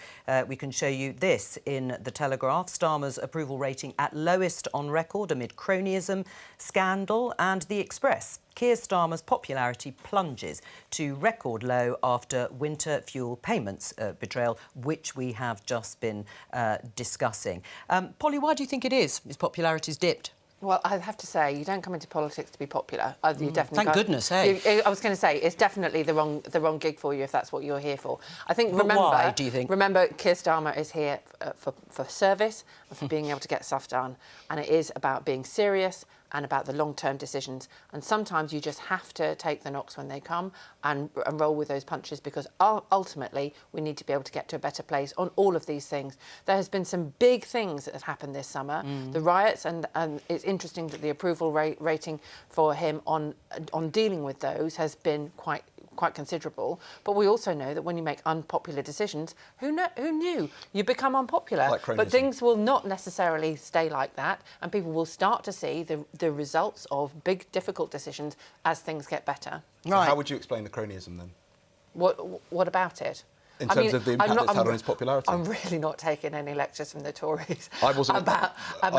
We can show you this in The Telegraph: Starmer's approval rating at lowest on record amid cronyism scandal. And The Express: Keir Starmer's popularity plunges to record low after winter fuel payments betrayal, which we have just been discussing. Polly, why do you think it is his popularity's dipped? Well, I have to say, you don't come into politics to be popular. You definitely Thank goodness, hey? I was going to say, it's definitely the wrong gig for you if that's what you're here for. I think, but why, do you think? Remember, Keir Starmer is here for service and for being able to get stuff done. And it is about being serious and about the long-term decisions. And sometimes you just have to take the knocks when they come and roll with those punches, because ultimately we need to be able to get to a better place on all of these things. There has been some big things that have happened this summer. The riots, and it's interesting that the approval rating for him on dealing with those has been quite considerable. But we also know that when you make unpopular decisions, who knew? You become unpopular. Like cronyism. But things will not necessarily stay like that, and people will start to see the results of big, difficult decisions as things get better. So how would you explain the cronyism then? What about it? in terms of the impact it's had on his popularity. I'm really not taking any lectures from the Tories. I wasn't. About,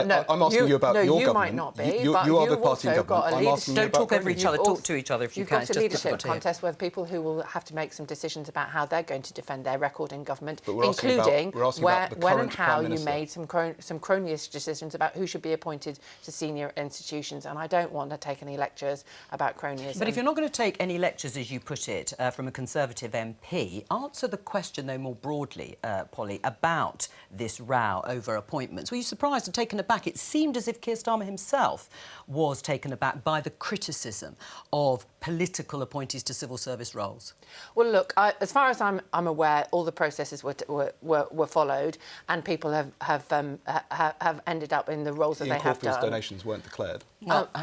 no, I'm asking you about your government. You might not be. You are the party in government. I'm asking you Don't about talk over each other. Talk to each other if you can. You've got a leadership contest where people who will have to make some decisions about how they're going to defend their record in government, including when and how you made some cronyist decisions about who should be appointed to senior institutions. And I don't want to take any lectures about cronyism. But if you're not going to take any lectures, as you put it, from a Conservative MP, answer the question, though, more broadly, Polly, about this row over appointments. Were you surprised and taken aback? It seemed as if Keir Starmer himself was taken aback by the criticism of political appointees to civil service roles. Well, look, as far as I'm aware, all the processes were followed, and people have ended up in the roles that they have done. Donations weren't declared.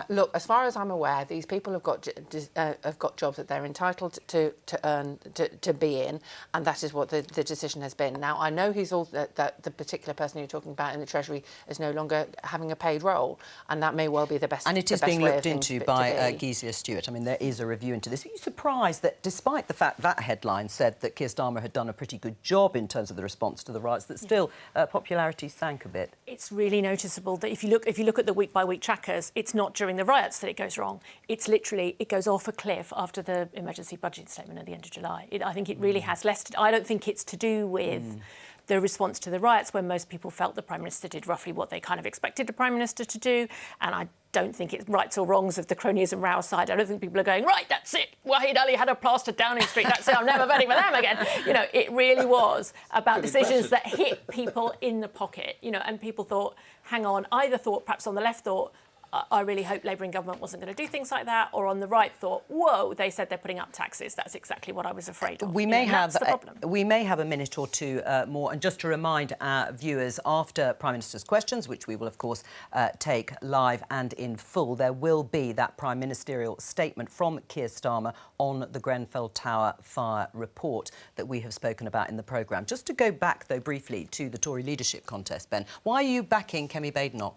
Look, as far as I'm aware, these people have got jobs that they're entitled to earn, to be in, and that is what the decision has been. Now, I know that the particular person you're talking about in the Treasury is no longer having a paid role, and that may well be the best. And it is being looked into by Kezia Stewart. I mean, there is a review into this. Are you surprised that, despite the fact that headline said that Keir Starmer had done a pretty good job in terms of the response to the riots, that still popularity sank a bit? It's really noticeable that if you look at the week-by-week trackers, it's not during the riots that it goes wrong. It's literally, it goes off a cliff after the emergency budget statement at the end of July. I think it really has less. I don't think it's to do with the response to the riots, when most people felt the Prime Minister did roughly what they kind of expected the Prime Minister to do. And I don't think it's rights or wrongs of the cronyism row side. I don't think people are going, right, that's it. Wahid Ali had a plaster Downing Street. That's it. I'm never voting for them again. You know, it really was about decisions that hit people in the pocket. You know, and people thought, hang on, either thought, perhaps on the left thought, I really hope Labour in government wasn't going to do things like that, or on the right thought, whoa, they said they're putting up taxes. That's exactly what I was afraid of. We may have a minute or two more, and just to remind our viewers, after Prime Minister's questions, which we will of course take live and in full, there will be that Prime Ministerial statement from Keir Starmer on the Grenfell Tower fire report that we have spoken about in the programme. Just to go back, though, briefly to the Tory leadership contest, Ben, why are you backing Kemi Badenoch?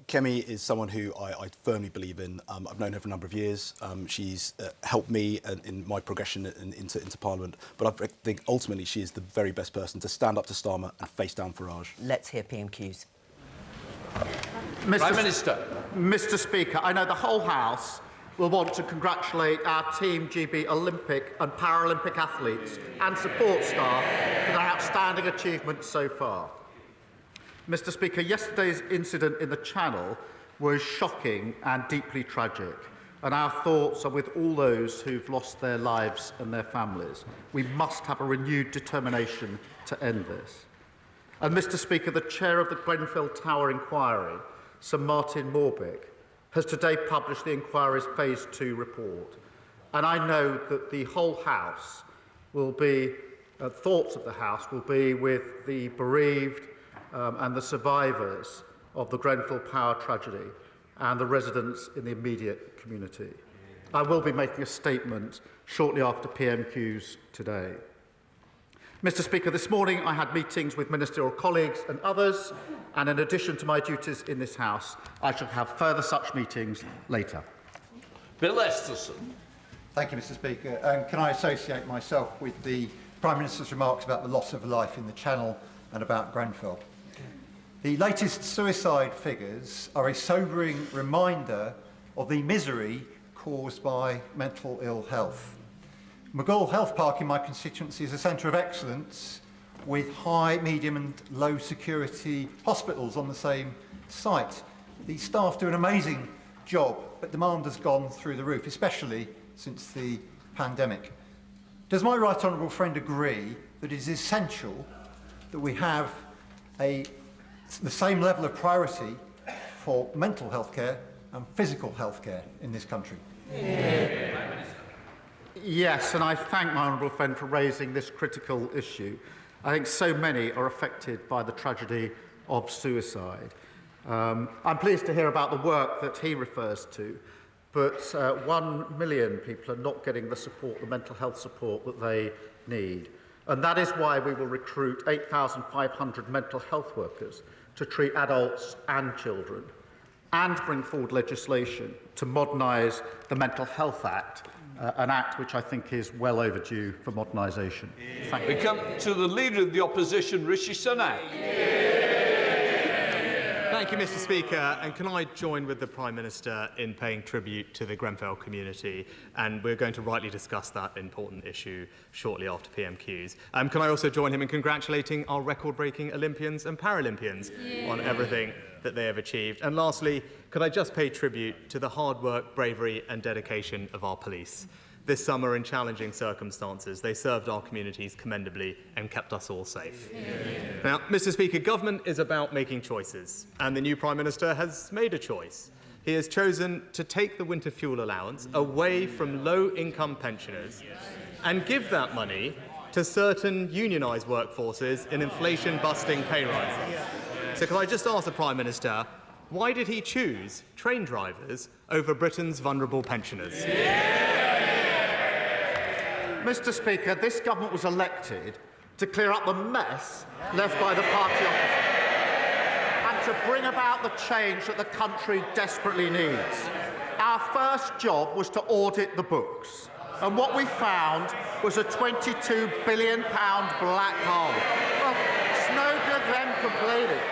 Kemi is someone who I firmly believe in. I've known her for a number of years. She's helped me in my progression into Parliament. But I think ultimately she is the very best person to stand up to Starmer and face down Farage. Let's hear PMQs. Prime Minister. Mr. Speaker, I know the whole House will want to congratulate our Team GB Olympic and Paralympic athletes and support staff for their outstanding achievements so far. Mr. Speaker, yesterday's incident in the Channel was shocking and deeply tragic, and our thoughts are with all those who've lost their lives and their families. We must have a renewed determination to end this. And, Mr. Speaker, the chair of the Grenfell Tower inquiry, Sir Martin Morbick, has today published the inquiry's Phase 2 report. And I know that the whole House will be, thoughts of the House will be with the bereaved and the survivors of the Grenfell Tower tragedy and the residents in the immediate community. I will be making a statement shortly after PMQs today. Mr. Speaker, this morning I had meetings with ministerial colleagues and others, and in addition to my duties in this House, I shall have further such meetings later. Bill Esterson. Thank you, Mr. Speaker. Can I associate myself with the Prime Minister's remarks about the loss of life in the Channel and about Grenfell? The latest suicide figures are a sobering reminder of the misery caused by mental ill health. McGall Health Park in my constituency is a centre of excellence with high, medium and low security hospitals on the same site. The staff do an amazing job, but demand has gone through the roof, especially since the pandemic. Does my right honourable friend agree that it is essential that we have the same level of priority for mental health care and physical health care in this country? Yes, and I thank my honourable friend for raising this critical issue. I think so many are affected by the tragedy of suicide. I'm pleased to hear about the work that he refers to, but 1 million people are not getting the support, the mental health support that they need. And that is why we will recruit 8,500 mental health workers to treat adults and children, and bring forward legislation to modernise the Mental Health Act an act which I think is well overdue for modernisation. Thank you. We come to the Leader of the Opposition, Rishi Sunak. Thank you, Mr. Speaker. And can I join with the Prime Minister in paying tribute to the Grenfell community? And we're going to rightly discuss that important issue shortly after PMQs. Can I also join him in congratulating our record-breaking Olympians and Paralympians on everything that they have achieved? And lastly, could I just pay tribute to the hard work, bravery and dedication of our police? This summer, in challenging circumstances, they served our communities commendably and kept us all safe. Now, Mr. Speaker, government is about making choices, and the new Prime Minister has made a choice. He has chosen to take the winter fuel allowance away from low-income pensioners and give that money to certain unionised workforces in inflation-busting pay rises. So can I just ask the Prime Minister, why did he choose train drivers over Britain's vulnerable pensioners? Mr. Speaker, this government was elected to clear up the mess left by the party opposite and to bring about the change that the country desperately needs. Our first job was to audit the books, and what we found was a £22 billion black hole. Well, it's no good them complaining.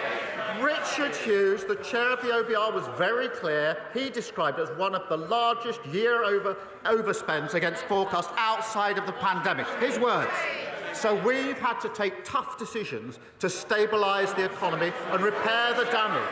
Richard Hughes, the chair of the OBR, was very clear. He described it as one of the largest year-over overspends against forecast outside of the pandemic. His words. So we've had to take tough decisions to stabilise the economy and repair the damage,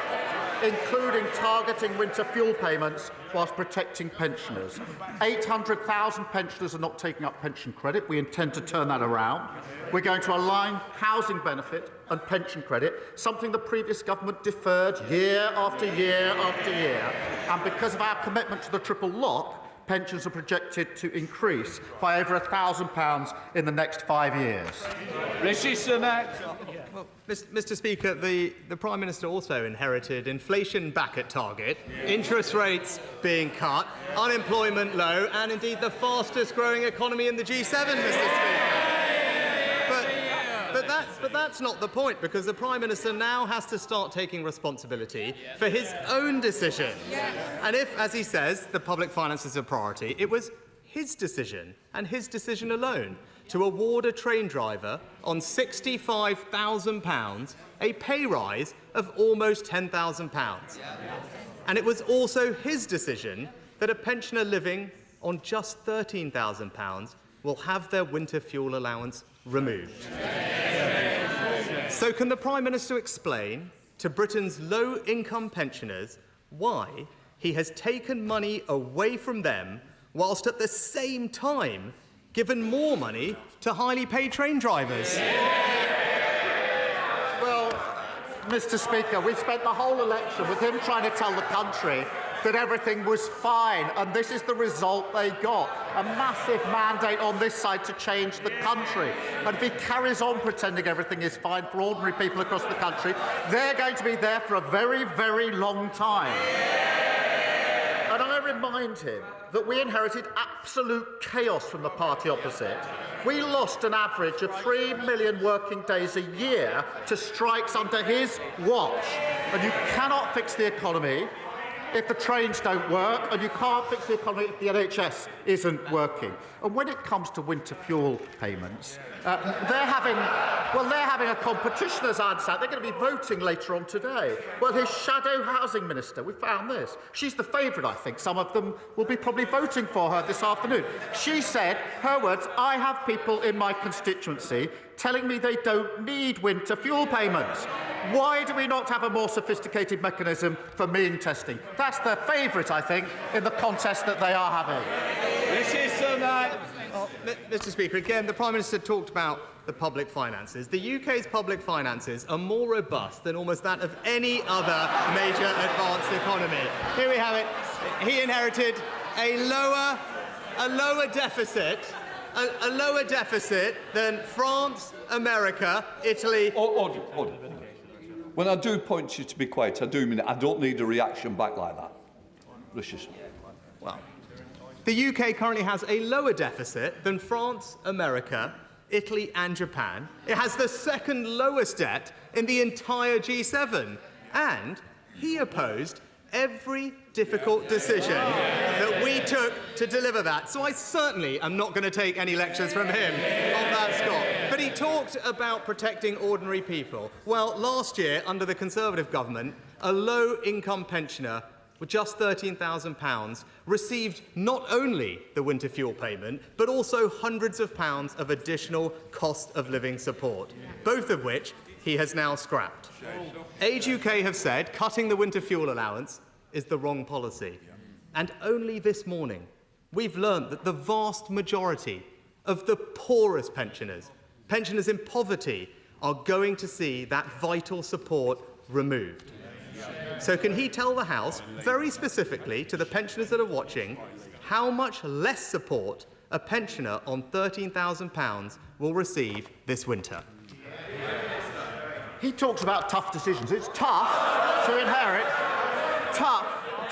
including targeting winter fuel payments whilst protecting pensioners. 800,000 pensioners are not taking up pension credit. We intend to turn that around. We're going to align housing benefit and pension credit, something the previous government deferred year after year after year. And because of our commitment to the triple lock, pensions are projected to increase by over £1,000 in the next 5 years. Rishi Sunak. Well, Mr. Speaker, the Prime Minister also inherited inflation back at target, interest rates being cut, unemployment low, and indeed the fastest growing economy in the G7, Mr. Speaker. But that's not the point, because the Prime Minister now has to start taking responsibility for his own decision. And if, as he says, the public finances are a priority, it was his decision, and his decision alone, to award a train driver on £65,000 a pay rise of almost £10,000. And it was also his decision that a pensioner living on just £13,000 will have their winter fuel allowance removed. So can the Prime Minister explain to Britain's low-income pensioners why he has taken money away from them whilst at the same time given more money to highly paid train drivers? Well, Mr. Speaker, we spent the whole election with him trying to tell the country that everything was fine, and this is the result they got. A massive mandate on this side to change the country. And if he carries on pretending everything is fine for ordinary people across the country, they're going to be there for a very, very long time. And I remind him that we inherited absolute chaos from the party opposite. We lost an average of 3 million working days a year to strikes under his watch. And you cannot fix the economy if the trains don't work, and you can't fix the economy if the NHS isn't working. And when it comes to winter fuel payments, they're having a competition, as I understand. They're going to be voting later on today. Well, his shadow housing minister, we found this. She's the favourite, I think. Some of them will be probably voting for her this afternoon. She said, her words, "I have people in my constituency telling me they don't need winter fuel payments. Why do we not have a more sophisticated mechanism for mean testing?" That's their favourite, I think, in the contest that they are having. Mr. Speaker, again, the Prime Minister talked about the public finances. The UK's public finances are more robust than almost that of any other major advanced economy. Here we have it. He inherited a lower deficit than France, America, Italy. Order. When I do point you to be quiet, I do mean it. I don't need a reaction back like that. Well, the UK currently has a lower deficit than France, America, Italy and Japan. It has the second lowest debt in the entire G7. And he opposed every difficult decision that we took to deliver that. So I certainly am not going to take any lectures from him on that, Scott. But he talked about protecting ordinary people. Well, last year, under the Conservative government, a low-income pensioner with just £13,000 received not only the winter fuel payment, but also hundreds of pounds of additional cost of living support, both of which he has now scrapped. Age UK have said cutting the winter fuel allowance is the wrong policy. And only this morning, we've learned that the vast majority of the poorest pensioners, pensioners in poverty, are going to see that vital support removed. So can he tell the House, very specifically to the pensioners that are watching, how much less support a pensioner on £13,000 will receive this winter? He talks about tough decisions. It's tough to inherit tough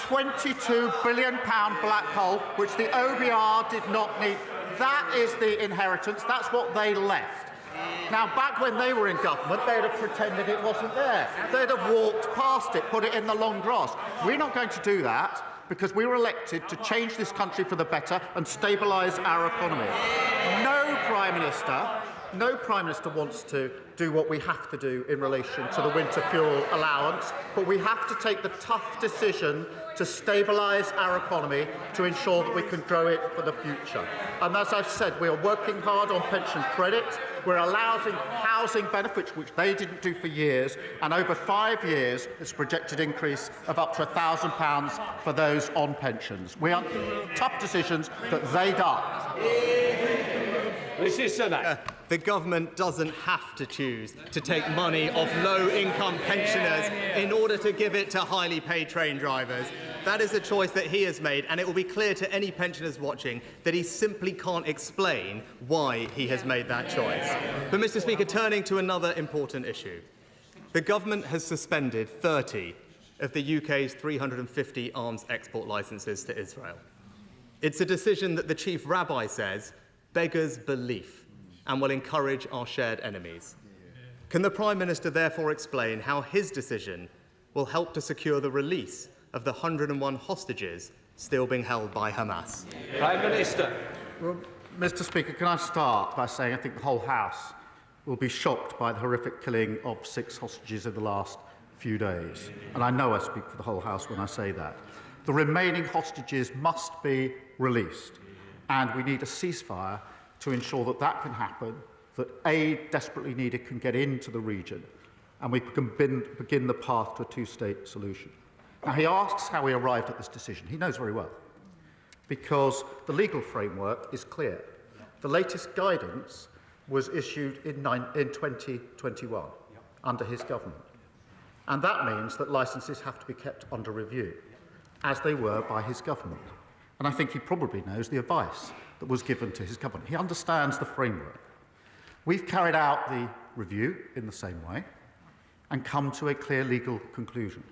£22 billion black hole, which the OBR did not need. That is the inheritance. That's what they left. Now, back when they were in government, they'd have pretended it wasn't there. They'd have walked past it, put it in the long grass. We're not going to do that because we were elected to change this country for the better and stabilise our economy. No Prime Minister wants to do what we have to do in relation to the winter fuel allowance, but we have to take the tough decision to stabilise our economy to ensure that we can grow it for the future. And as I've said, we are working hard on pension credit. We're allowing housing benefits, which they didn't do for years, and over 5 years, it's a projected increase of up to £1,000 for those on pensions. We are tough decisions that they done. The government doesn't have to choose to take money off low-income pensioners in order to give it to highly paid train drivers. That is a choice that he has made, and it will be clear to any pensioners watching that he simply can't explain why he has made that choice. But, Mr. Speaker, turning to another important issue. The government has suspended 30 of the UK's 350 arms export licences to Israel. It's a decision that the Chief Rabbi says beggars belief and will encourage our shared enemies. Can the Prime Minister therefore explain how his decision will help to secure the release of the 101 hostages still being held by Hamas? Prime Minister. Well, Mr. Speaker, can I start by saying I think the whole House will be shocked by the horrific killing of 6 hostages in the last few days. And I know I speak for the whole House when I say that. The remaining hostages must be released, and we need a ceasefire to ensure that that can happen, that aid desperately needed can get into the region, and we can begin the path to a two-state solution. Now, he asks how we arrived at this decision. He knows very well, because the legal framework is clear. The latest guidance was issued in 2021 under his government. And that means that licences have to be kept under review, as they were by his government. And I think he probably knows the advice that was given to his government. He understands the framework. We've carried out the review in the same way and come to a clear legal conclusion,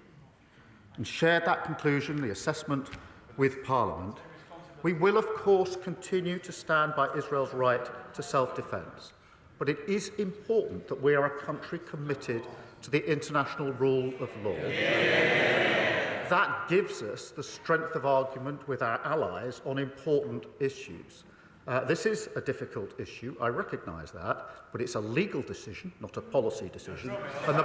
and shared that conclusion, the assessment, with Parliament. We will, of course, continue to stand by Israel's right to self-defence, but it is important that we are a country committed to the international rule of law. That gives us the strength of argument with our allies on important issues. This is a difficult issue, I recognise that, but it's a legal decision, not a policy decision. And the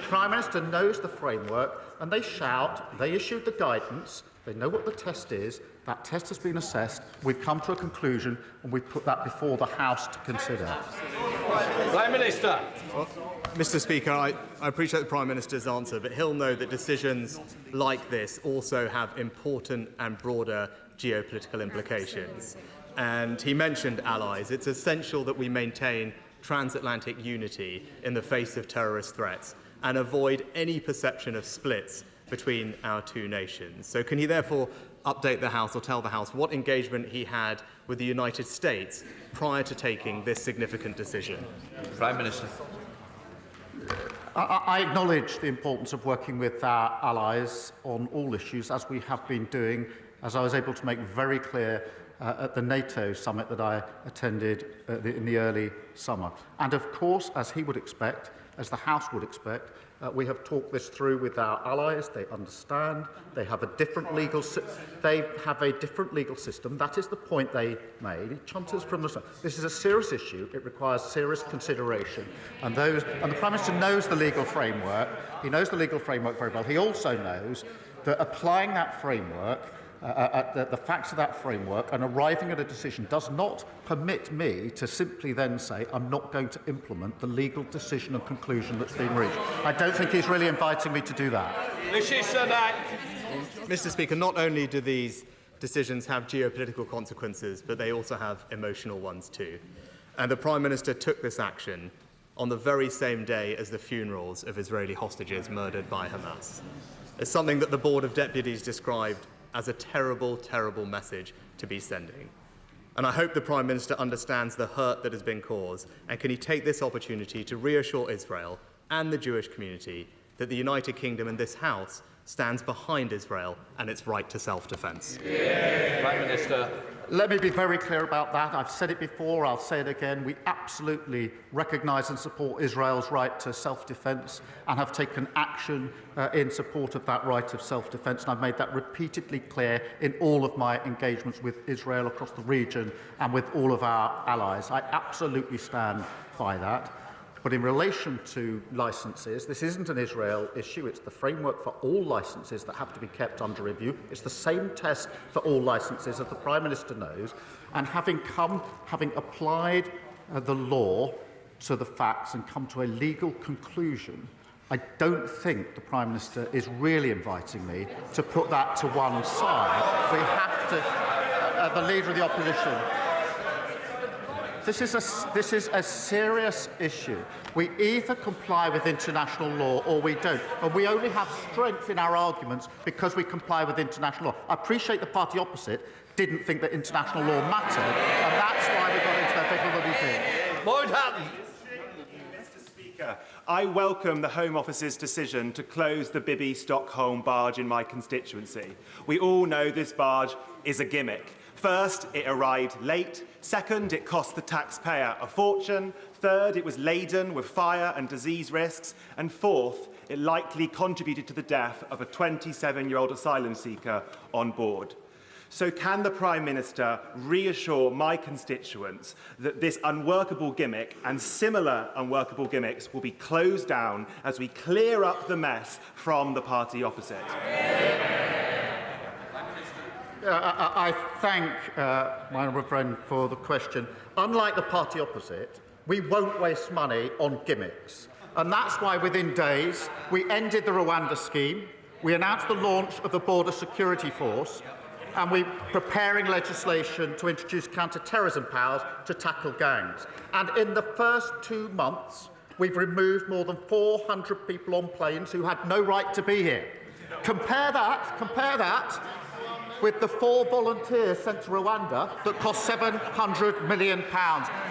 Prime Minister knows the framework, and they shout, they issued the guidance, they know what the test is, that test has been assessed, we've come to a conclusion, and we've put that before the House to consider. Prime Minister. Well, Mr. Speaker, I appreciate the Prime Minister's answer, but he'll know that decisions like this also have important and broader geopolitical implications. And he mentioned allies. It's essential that we maintain transatlantic unity in the face of terrorist threats and avoid any perception of splits between our two nations. So can he therefore update the House or tell the House what engagement he had with the United States prior to taking this significant decision? Prime Minister. I acknowledge the importance of working with our allies on all issues, as we have been doing, as I was able to make very clear at the NATO summit that I attended in the early summer. And of course, as he would expect, as the House would expect, we have talked this through with our allies. They understand. They have a different legal system. That is the point they made. It chunters from the start. This is a serious issue. It requires serious consideration. And the Prime Minister knows the legal framework. He knows the legal framework very well. He also knows that applying that framework, the facts of that framework, and arriving at a decision does not permit me to simply then say I'm not going to implement the legal decision and conclusion that's been reached. I don't think he's really inviting me to do that. Mr. Speaker, not only do these decisions have geopolitical consequences, but they also have emotional ones too. And the Prime Minister took this action on the very same day as the funerals of Israeli hostages murdered by Hamas. It's something that the Board of Deputies described as a terrible, terrible message to be sending. And I hope the Prime Minister understands the hurt that has been caused, and can he take this opportunity to reassure Israel and the Jewish community that the United Kingdom and this House stands behind Israel and its right to self-defence. Prime Minister. Let me be very clear about that. I've said it before, I'll say it again. We absolutely recognise and support Israel's right to self-defence and have taken action in support of that right of self-defence. And I've made that repeatedly clear in all of my engagements with Israel across the region and with all of our allies. I absolutely stand by that. But in relation to licences, this isn't an Israel issue. It's the framework for all licences that have to be kept under review. It's the same test for all licences, as the Prime Minister knows. And having applied the law to the facts and come to a legal conclusion, I don't think the Prime Minister is really inviting me to put that to one side. We have to, the Leader of the Opposition. This is a serious issue. We either comply with international law or we don't. And we only have strength in our arguments because we comply with international law. I appreciate the party opposite didn't think that international law mattered, and that's why we got into the pickle that we did. Lord Hatton. Mr. Speaker, I welcome the Home Office's decision to close the Bibby Stockholm barge in my constituency. We all know this barge is a gimmick. First, it arrived late. Second, it cost the taxpayer a fortune. Third, it was laden with fire and disease risks. And fourth, it likely contributed to the death of a 27-year-old asylum seeker on board. So can the Prime Minister reassure my constituents that this unworkable gimmick and similar unworkable gimmicks will be closed down as we clear up the mess from the party opposite? I thank my honourable friend for the question. Unlike the party opposite, we won't waste money on gimmicks. And that's why within days we ended the Rwanda scheme, we announced the launch of the Border Security Force, and we're preparing legislation to introduce counter-terrorism powers to tackle gangs. And in the first 2 months, we've removed more than 400 people on planes who had no right to be here. Compare that with the 4 volunteers sent to Rwanda that cost £700 million.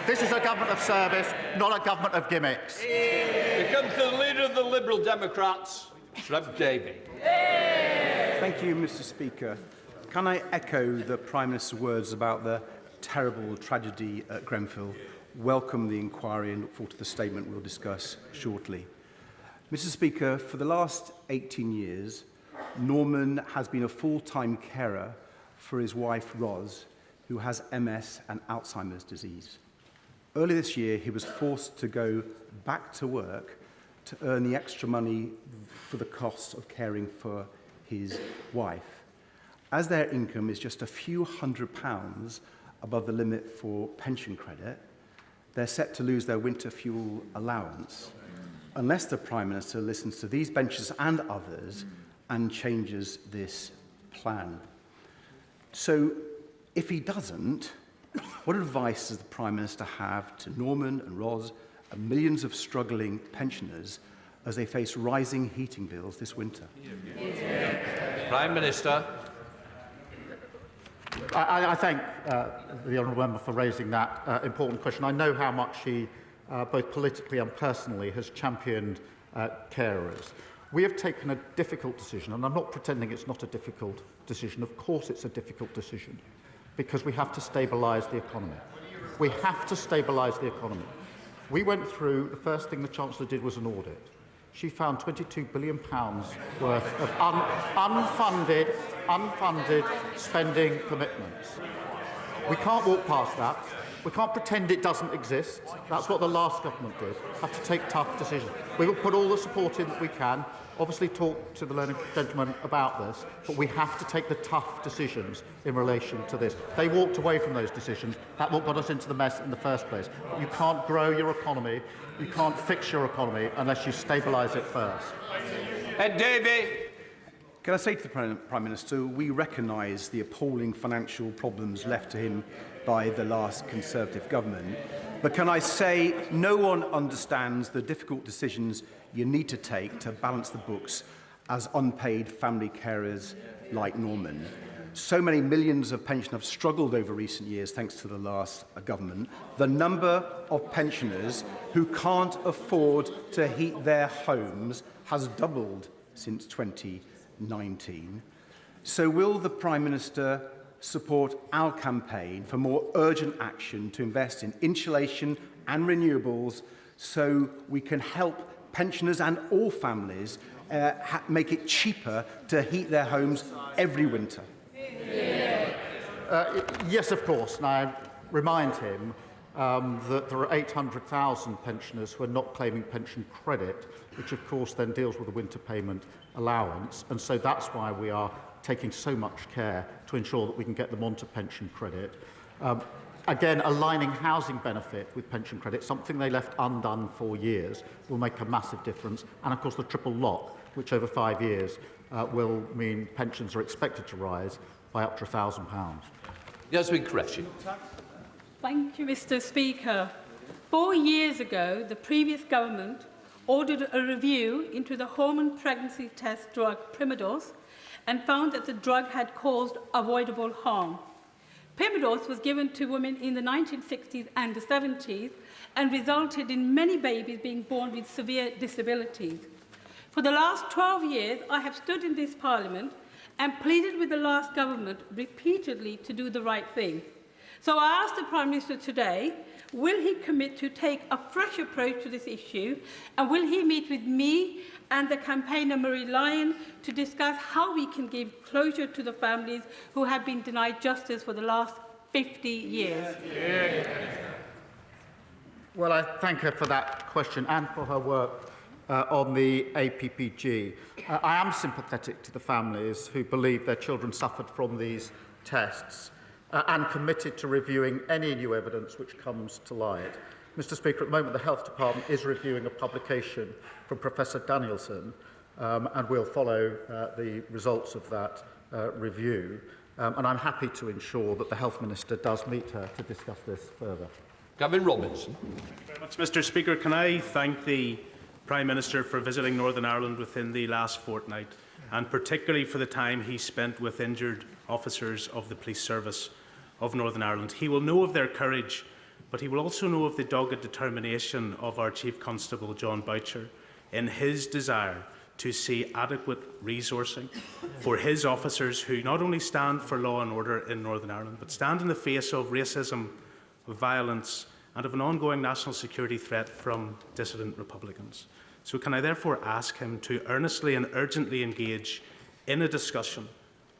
This is a government of service, not a government of gimmicks. Here comes the Leader of the Liberal Democrats, Shrub Davy. Thank you, Mr. Speaker. Can I echo the Prime Minister's words about the terrible tragedy at Grenfell, welcome the inquiry and look forward to the statement we'll discuss shortly. Mr. Speaker, for the last 18 years, Norman has been a full-time carer for his wife, Ros, who has MS and Alzheimer's disease. Early this year, he was forced to go back to work to earn the extra money for the cost of caring for his wife. As their income is just a few £100s above the limit for pension credit, they're set to lose their winter fuel allowance unless the Prime Minister listens to these benches and others and changes this plan. So, if he doesn't, what advice does the Prime Minister have to Norman and Ros and millions of struggling pensioners as they face rising heating bills this winter? Prime Minister. I thank the honourable member for raising that important question. I know how much he, both politically and personally, has championed carers. We have taken a difficult decision, and I'm not pretending it's not a difficult decision. Of course it's a difficult decision. because we have to stabilise the economy. We have to stabilise the economy. We went through, the first thing the Chancellor did was an audit. She found £22 billion worth of unfunded spending commitments. We can't walk past that. We can't pretend it doesn't exist. That's what the last government did. We have to take tough decisions. We will put all the support in that we can, obviously talk to the learned gentleman about this, but we have to take the tough decisions in relation to this. They walked away from those decisions. That what got us into the mess in the first place. You can't grow your economy, you can't fix your economy unless you stabilise it first. Ed Davey. Can I say to the Prime Minister, we recognise the appalling financial problems left to him by the last Conservative government, but can I say no one understands the difficult decisions you need to take to balance the books as unpaid family carers like Norman. So many millions of pensioners have struggled over recent years thanks to the last government. The number of pensioners who can't afford to heat their homes has doubled since 2019. So will the Prime Minister support our campaign for more urgent action to invest in insulation and renewables so we can help pensioners and all families make it cheaper to heat their homes every winter? Yes, of course. And I remind him that there are 800,000 pensioners who are not claiming pension credit, which of course then deals with the winter payment allowance. And so that's why we are taking so much care to ensure that we can get them onto pension credit. Again, aligning housing benefit with pension credit, something they left undone for years, will make a massive difference. And of course the triple lock, which over 5 years will mean pensions are expected to rise by up to £1,000. Yasmin Qureshi. Thank you, Mr. Speaker. 4 years ago, the previous government ordered a review into the hormone pregnancy test drug Primidose and found that the drug had caused avoidable harm. Primidose was given to women in the 1960s and the 70s and resulted in many babies being born with severe disabilities. For the last 12 years, I have stood in this Parliament and pleaded with the last government repeatedly to do the right thing. So I ask the Prime Minister today, will he commit to take a fresh approach to this issue, and will he meet with me and the campaigner Marie Lyon to discuss how we can give closure to the families who have been denied justice for the last 50 years? Well, I thank her for that question and for her work on the APPG. I am sympathetic to the families who believe their children suffered from these tests and committed to reviewing any new evidence which comes to light. Mr. Speaker, at the moment the Health Department is reviewing a publication from Professor Danielson and we'll follow the results of that review. And I'm happy to ensure that the Health Minister does meet her to discuss this further. Gavin Robinson. Thank you very much, Mr. Speaker. Can I thank the Prime Minister for visiting Northern Ireland within the last fortnight, and particularly for the time he spent with injured officers of the police service of Northern Ireland. He will know of their courage, but he will also know of the dogged determination of our Chief Constable, John Boucher, in his desire to see adequate resourcing for his officers who not only stand for law and order in Northern Ireland, but stand in the face of racism, of violence, and of an ongoing national security threat from dissident Republicans. So can I therefore ask him to earnestly and urgently engage in a discussion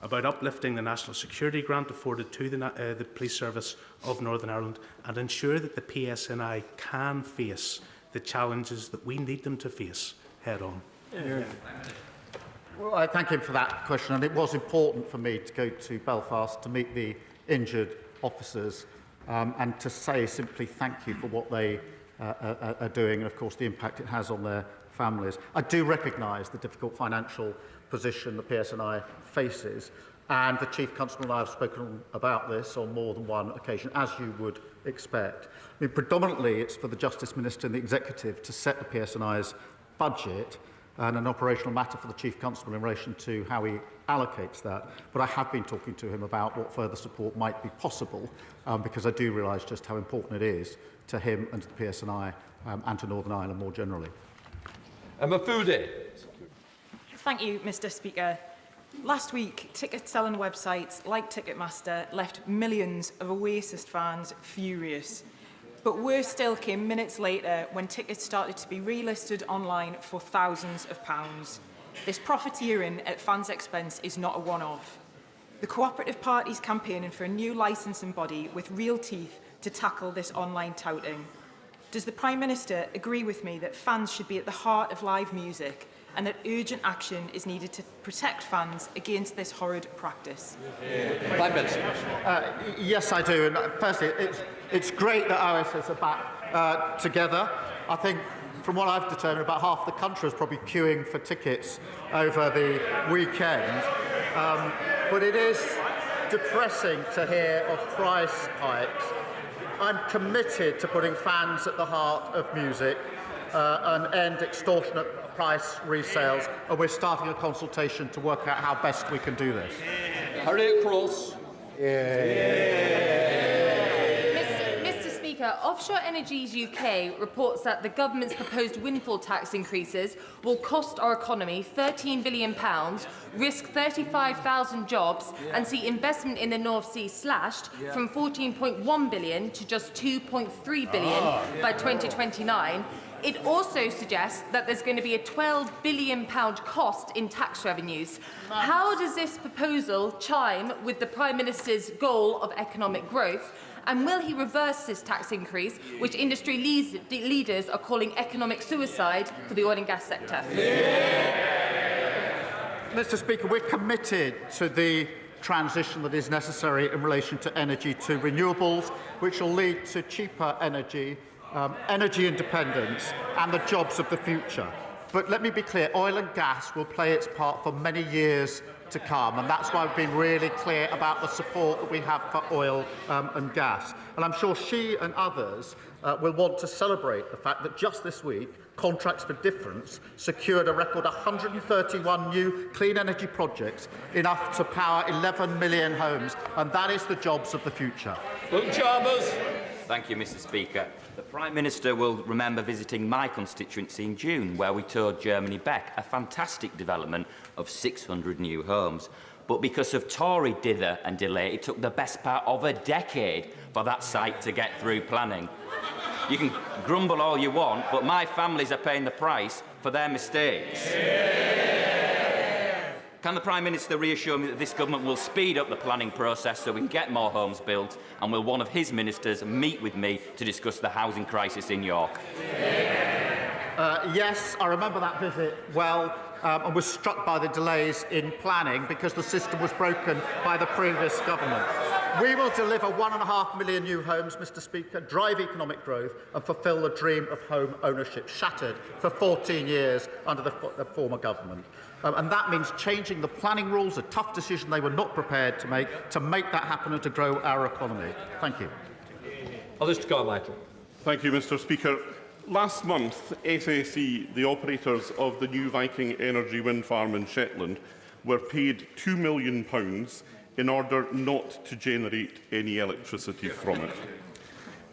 about uplifting the national security grant afforded to the police service of Northern Ireland and ensure that the PSNI can face the challenges that we need them to face head on? Well, I thank him for that question, and it was important for me to go to Belfast to meet the injured officers and to say simply thank you for what they are doing and, of course, the impact it has on their families. I do recognise the difficult financial position the PSNI faces, and the Chief Constable and I have spoken about this on more than one occasion, as you would expect. I mean, predominantly it's for the Justice Minister and the Executive to set the PSNI's budget, and an operational matter for the Chief Constable in relation to how he allocates that. But I have been talking to him about what further support might be possible, because I do realise just how important it is to him and to the PSNI and to Northern Ireland more generally. Emma Foodie. Thank you, Mr. Speaker. Last week, ticket-selling websites like Ticketmaster left millions of Oasis fans furious. But worse still came minutes later when tickets started to be relisted online for thousands of pounds. This profiteering at fans' expense is not a one-off. The Cooperative Party's campaigning for a new licensing body with real teeth to tackle this online touting. Does the Prime Minister agree with me that fans should be at the heart of live music and that urgent action is needed to protect fans against this horrid practice? Prime Minister. Yes, I do. And firstly, it's great that Oasis are back together. I think, from what I've determined, about half the country is probably queuing for tickets over the weekend. But it is depressing to hear of price hikes. I'm committed to putting fans at the heart of music and end extortionate price resales, and we're starting a consultation to work out how best we can do this. Harriet Cross. Mr. Speaker, Offshore Energies UK reports that the government's proposed windfall tax increases will cost our economy £13 billion, risk 35,000 jobs, and see investment in the North Sea slashed from £14.1 billion to just £2.3 billion by 2029. It also suggests that there's going to be a £12 billion cost in tax revenues. How does this proposal chime with the Prime Minister's goal of economic growth? And will he reverse this tax increase, which industry leaders are calling economic suicide for the oil and gas sector? Mr. Speaker, we're committed to the transition that is necessary in relation to energy to renewables, which will lead to cheaper energy, energy independence and the jobs of the future. But let me be clear, oil and gas will play its part for many years to come, and that's why we've been really clear about the support that we have for oil and gas. And I'm sure she and others will want to celebrate the fact that just this week, Contracts for Difference secured a record 131 new clean energy projects, enough to power 11 million homes, and that is the jobs of the future. Chalmers. Thank you, Mr. Speaker. The Prime Minister will remember visiting my constituency in June, where we toured Germany Beck, a fantastic development of 600 new homes. But because of Tory dither and delay, it took the best part of a decade for that site to get through planning. You can grumble all you want, but my families are paying the price for their mistakes. Can the Prime Minister reassure me that this government will speed up the planning process so we can get more homes built, and will one of his ministers meet with me to discuss the housing crisis in York? Yes, I remember that visit well, and was struck by the delays in planning because the system was broken by the previous government. We will deliver 1.5 million new homes, Mr. Speaker, drive economic growth and fulfil the dream of home ownership, shattered for 14 years under the former government. And that means changing the planning rules, a tough decision they were not prepared to make that happen and to grow our economy. Thank you. Mr. Carmichael. Thank you, Mr. Speaker. Last month, SSE, the operators of the new Viking Energy wind farm in Shetland, were paid £2 million in order not to generate any electricity from it.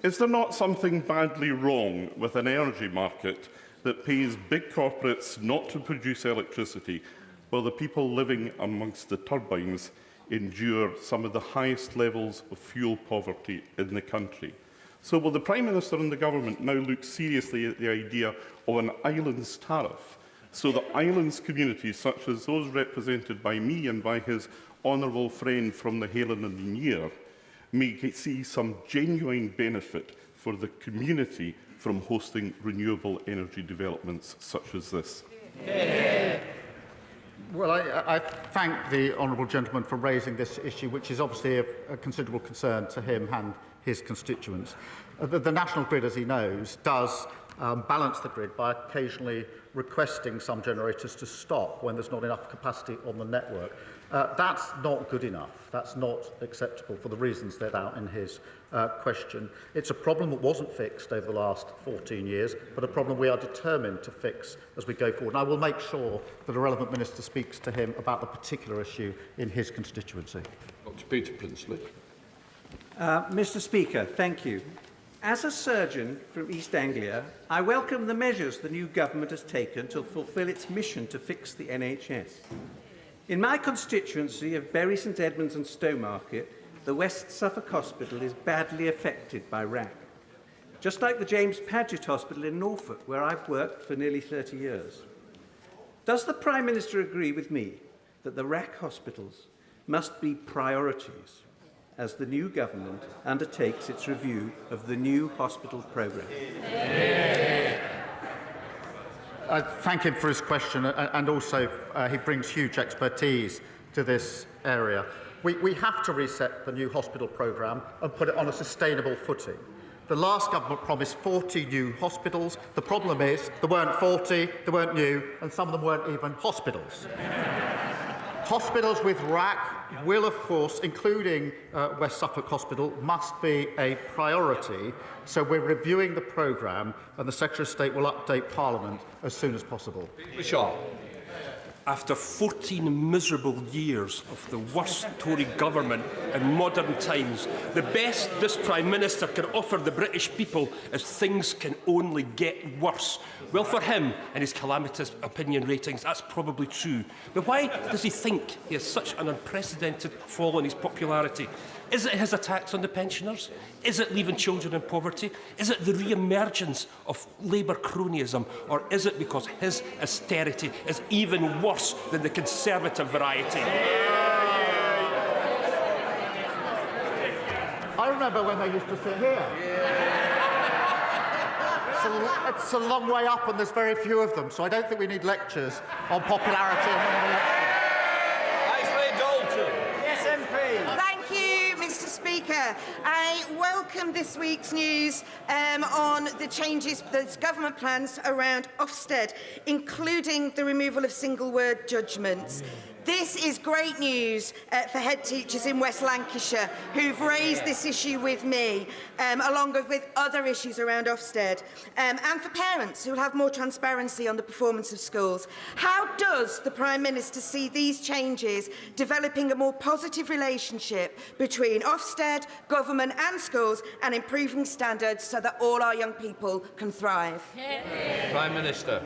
Is there not something badly wrong with an energy market that pays big corporates not to produce electricity, while the people living amongst the turbines endure some of the highest levels of fuel poverty in the country? So will the Prime Minister and the Government now look seriously at the idea of an islands tariff, so that islands communities, such as those represented by me and by his honourable friend from the Helen and the Near, may see some genuine benefit for the community from hosting renewable energy developments such as this? Well, I thank the honourable gentleman for raising this issue, which is obviously a considerable concern to him and his constituents. The National Grid, as he knows, does balance the grid by occasionally requesting some generators to stop when there's not enough capacity on the network. That's not good enough. That's not acceptable for the reasons set out in his question. It's a problem that wasn't fixed over the last 14 years, but a problem we are determined to fix as we go forward. And I will make sure that a relevant minister speaks to him about the particular issue in his constituency. Dr. Peter Prinsley. Mr. Speaker, thank you. As a surgeon from East Anglia, I welcome the measures the new government has taken to fulfil its mission to fix the NHS. In my constituency of Bury St Edmunds and Stowmarket, the West Suffolk Hospital is badly affected by RAC. Just like the James Paget Hospital in Norfolk, where I've worked for nearly 30 years. Does the Prime Minister agree with me that the RAC hospitals must be priorities as the new government undertakes its review of the new hospital programme? I thank him for his question, and also he brings huge expertise to this area. We have to reset the new hospital programme and put it on a sustainable footing. The last government promised 40 new hospitals. The problem is there weren't 40, there weren't new, and some of them weren't even hospitals. Hospitals with RAC will, of course, including West Suffolk Hospital, must be a priority. So we're reviewing the programme, and the Secretary of State will update Parliament as soon as possible. Shaw. After 14 miserable years of the worst Tory government in modern times, the best this Prime Minister can offer the British people is things can only get worse. Well, for him and his calamitous opinion ratings, that's probably true. But why does he think he has such an unprecedented fall in his popularity? Is it his attacks on the pensioners? Is it leaving children in poverty? Is it the re-emergence of Labour cronyism? Or is it because his austerity is even worse than the Conservative variety? I remember when they used to sit here. It's a long way up, and there's very few of them, so I don't think we need lectures on popularity and non-election. Thank you, Mr. Speaker. I welcome this week's news on the changes, the government plans around Ofsted, including the removal of single-word judgments. This is great news for head teachers in West Lancashire who've raised this issue with me, along with other issues around Ofsted, and for parents who will have more transparency on the performance of schools. How does the Prime Minister see these changes developing a more positive relationship between Ofsted, government and schools, and improving standards so that all our young people can thrive? Prime Minister.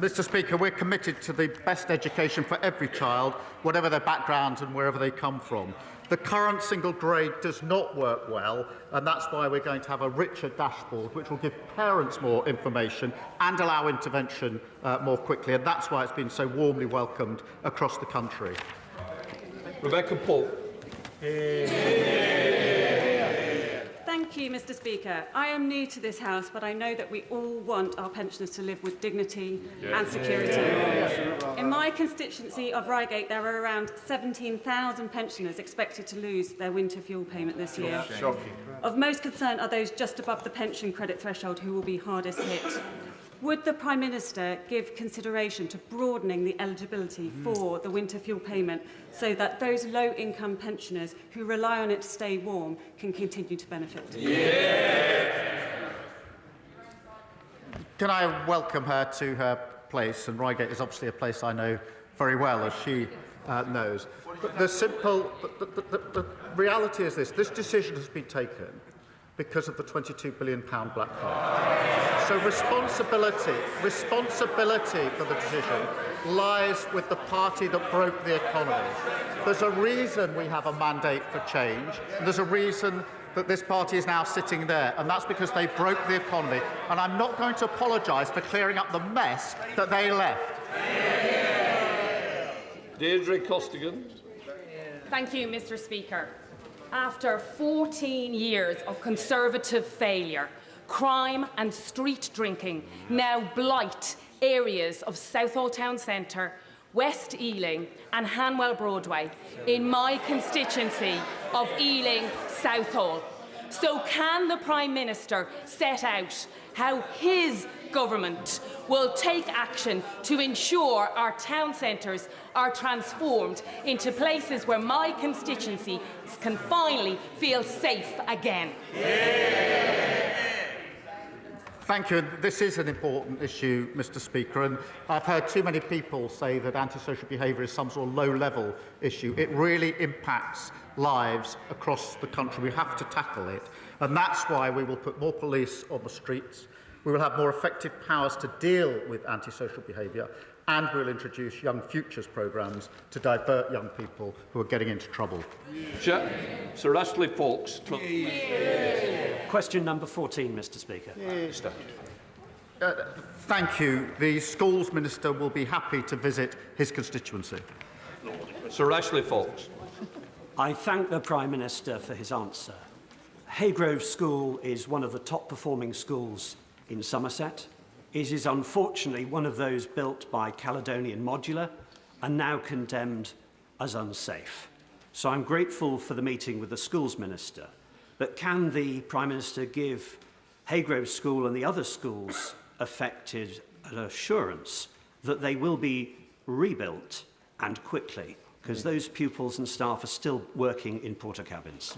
Mr. Speaker, we're committed to the best education for every child, whatever their background and wherever they come from. The current single grade does not work well, and that's why we're going to have a richer dashboard which will give parents more information and allow intervention more quickly, and that's why it's been so warmly welcomed across the country. Rebecca Pope. Thank you, Mr. Speaker. I am new to this House, but I know that we all want our pensioners to live with dignity and security. In my constituency of Reigate, there are around 17,000 pensioners expected to lose their winter fuel payment this year. Shocking. Of most concern are those just above the pension credit threshold who will be hardest hit. Would the Prime Minister give consideration to broadening the eligibility for the winter fuel payment so that those low-income pensioners who rely on it to stay warm can continue to benefit? Can I welcome her to her place? And Reigate is obviously a place I know very well, as she knows. But the reality is this decision has been taken because of the £22 billion black card. So responsibility for the decision lies with the party that broke the economy. There's a reason we have a mandate for change, and there's a reason that this party is now sitting there, and that's because they broke the economy. And I'm not going to apologise for clearing up the mess that they left. Deirdre Costigan. Thank you, Mr. Speaker. After 14 years of Conservative failure, crime and street drinking now blight areas of Southall Town Centre, West Ealing and Hanwell Broadway in my constituency of Ealing Southall. So can the Prime Minister set out how his government will take action to ensure our town centres are transformed into places where my constituency can finally feel safe again? Thank you. This is an important issue, Mr. Speaker, and I've heard too many people say that antisocial behaviour is some sort of low-level issue. It really impacts lives across the country. We have to tackle it, and that's why we will put more police on the streets. We will have more effective powers to deal with antisocial behaviour, and we'll introduce Young Futures programmes to divert young people who are getting into trouble. Sir Ashley Fox. Question number 14, Mr Speaker. Thank you. The Schools Minister will be happy to visit his constituency. Sir Ashley Fox. I thank the Prime Minister for his answer. Haygrove School is one of the top performing schools in Somerset. It is unfortunately one of those built by Caledonian Modular and now condemned as unsafe. So I'm grateful for the meeting with the Schools Minister. But can the Prime Minister give Haygrove School and the other schools affected an assurance that they will be rebuilt and quickly? Because those pupils and staff are still working in porter cabins.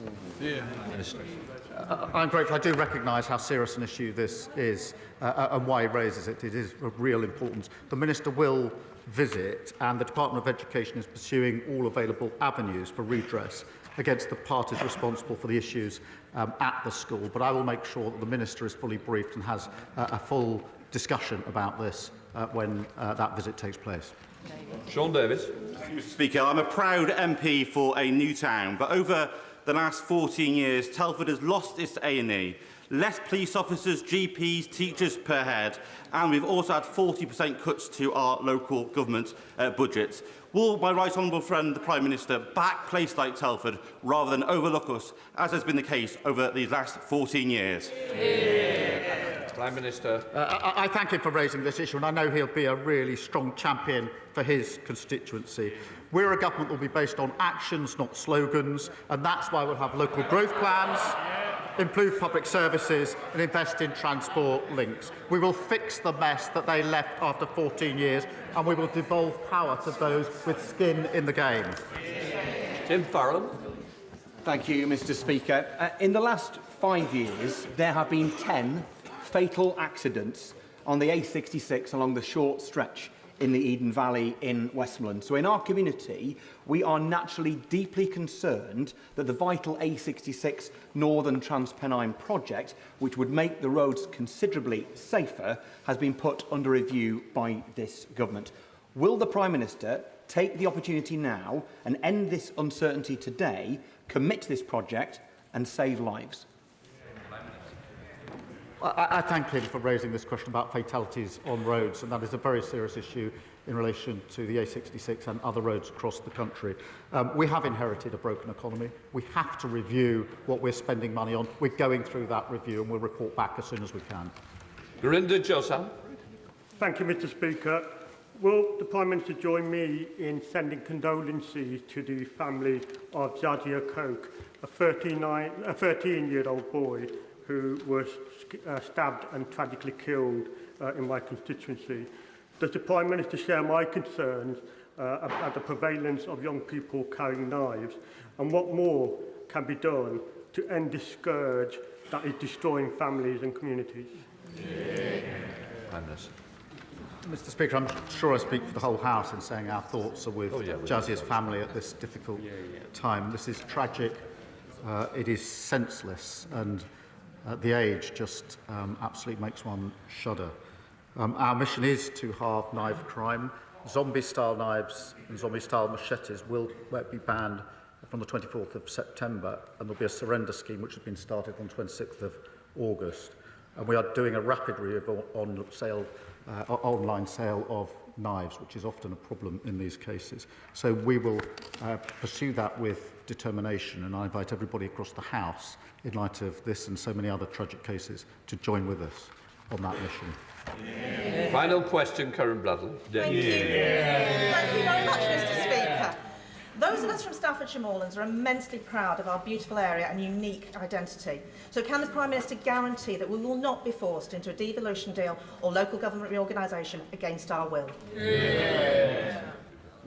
I'm grateful. I do recognise how serious an issue this is and why he raises it. It is of real importance. The Minister will visit, and the Department of Education is pursuing all available avenues for redress against the parties responsible for the issues at the school. But I will make sure that the Minister is fully briefed and has a full discussion about this when that visit takes place. Sean Davis. Mr Speaker, I'm a proud MP for a new town, but over the last 14 years, Telford has lost its A&E. Less police officers, GPs, teachers per head, and we've also had 40% cuts to our local government budgets. Will my right honourable friend, the Prime Minister, back places like Telford rather than overlook us, as has been the case over these last 14 years? Prime Minister. I thank him for raising this issue, and I know he'll be a really strong champion for his constituency. We're a government that will be based on actions, not slogans, and that's why we'll have local growth plans, improve public services and invest in transport links. We will fix the mess that they left after 14 years, and we will devolve power to those with skin in the game. Tim Farrell. Thank you, Mr Speaker. In the last 5 years, there have been 10 fatal accidents on the A66 along the short stretch in the Eden Valley in Westmoreland. So in our community, we are naturally deeply concerned that the vital A66 Northern Transpennine project, which would make the roads considerably safer, has been put under review by this government. Will the Prime Minister take the opportunity now and end this uncertainty today, commit to this project and save lives? I thank him for raising this question about fatalities on roads, and that is a very serious issue in relation to the A66 and other roads across the country. We have inherited a broken economy. We have to review what we're spending money on. We're going through that review, and we'll report back as soon as we can. Gurinder Joseph. Thank you, Mr Speaker. Will the Prime Minister join me in sending condolences to the family of Jazia Coke, a 13-year-old boy who was stabbed and tragically killed in my constituency? Does the Prime Minister share my concerns about the prevalence of young people carrying knives, and what more can be done to end this scourge that is destroying families and communities? Mr Speaker, I'm sure I speak for the whole House in saying our thoughts are with Jazia's family at this difficult time. This is tragic, it is senseless, and the age just absolutely makes one shudder. Our mission is to halve knife crime. Zombie-style knives and zombie-style machetes will be banned from the 24th of September, and there'll be a surrender scheme which has been started on 26th of August. And we are doing a rapid review on online sale of knives, which is often a problem in these cases. So we will pursue that with determination, and I invite everybody across the House, in light of this and so many other tragic cases, to join with us on that mission. Final question, Karen Bradley. Thank you. Thank you very much, Mr Speaker. Those of us from Staffordshire Moorlands are immensely proud of our beautiful area and unique identity. So can the Prime Minister guarantee that we will not be forced into a devolution deal or local government reorganisation against our will?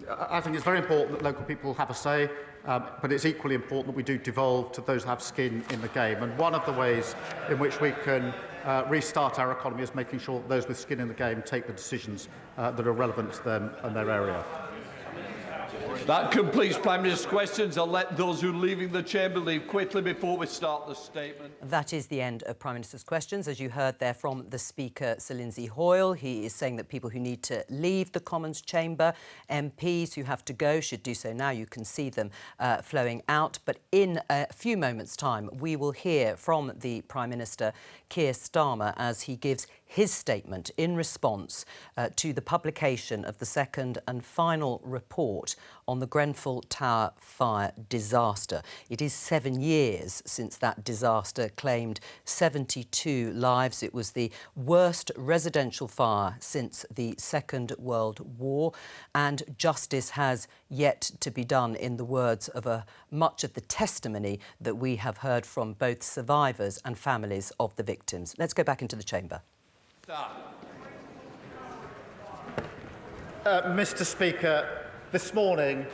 I think it's very important that local people have a say, but it's equally important that we do devolve to those who have skin in the game. And one of the ways in which we can restart our economy is making sure that those with skin in the game take the decisions that are relevant to them and their area. That completes Prime Minister's questions. I'll let those who are leaving the chamber leave quickly before we start the statement. That is the end of Prime Minister's questions. As you heard there from the Speaker, Sir Lindsay Hoyle, he is saying that people who need to leave the Commons chamber, MPs who have to go, should do so now. You can see them flowing out. But in a few moments' time, we will hear from the Prime Minister, Keir Starmer, as he gives his statement in response to the publication of the second and final report on the Grenfell Tower fire disaster. It is 7 years since that disaster claimed 72 lives. It was the worst residential fire since the Second World War, and justice has yet to be done, in the words of much of the testimony that we have heard from both survivors and families of the victims. Let's go back into the chamber. Mr. Speaker, this morning,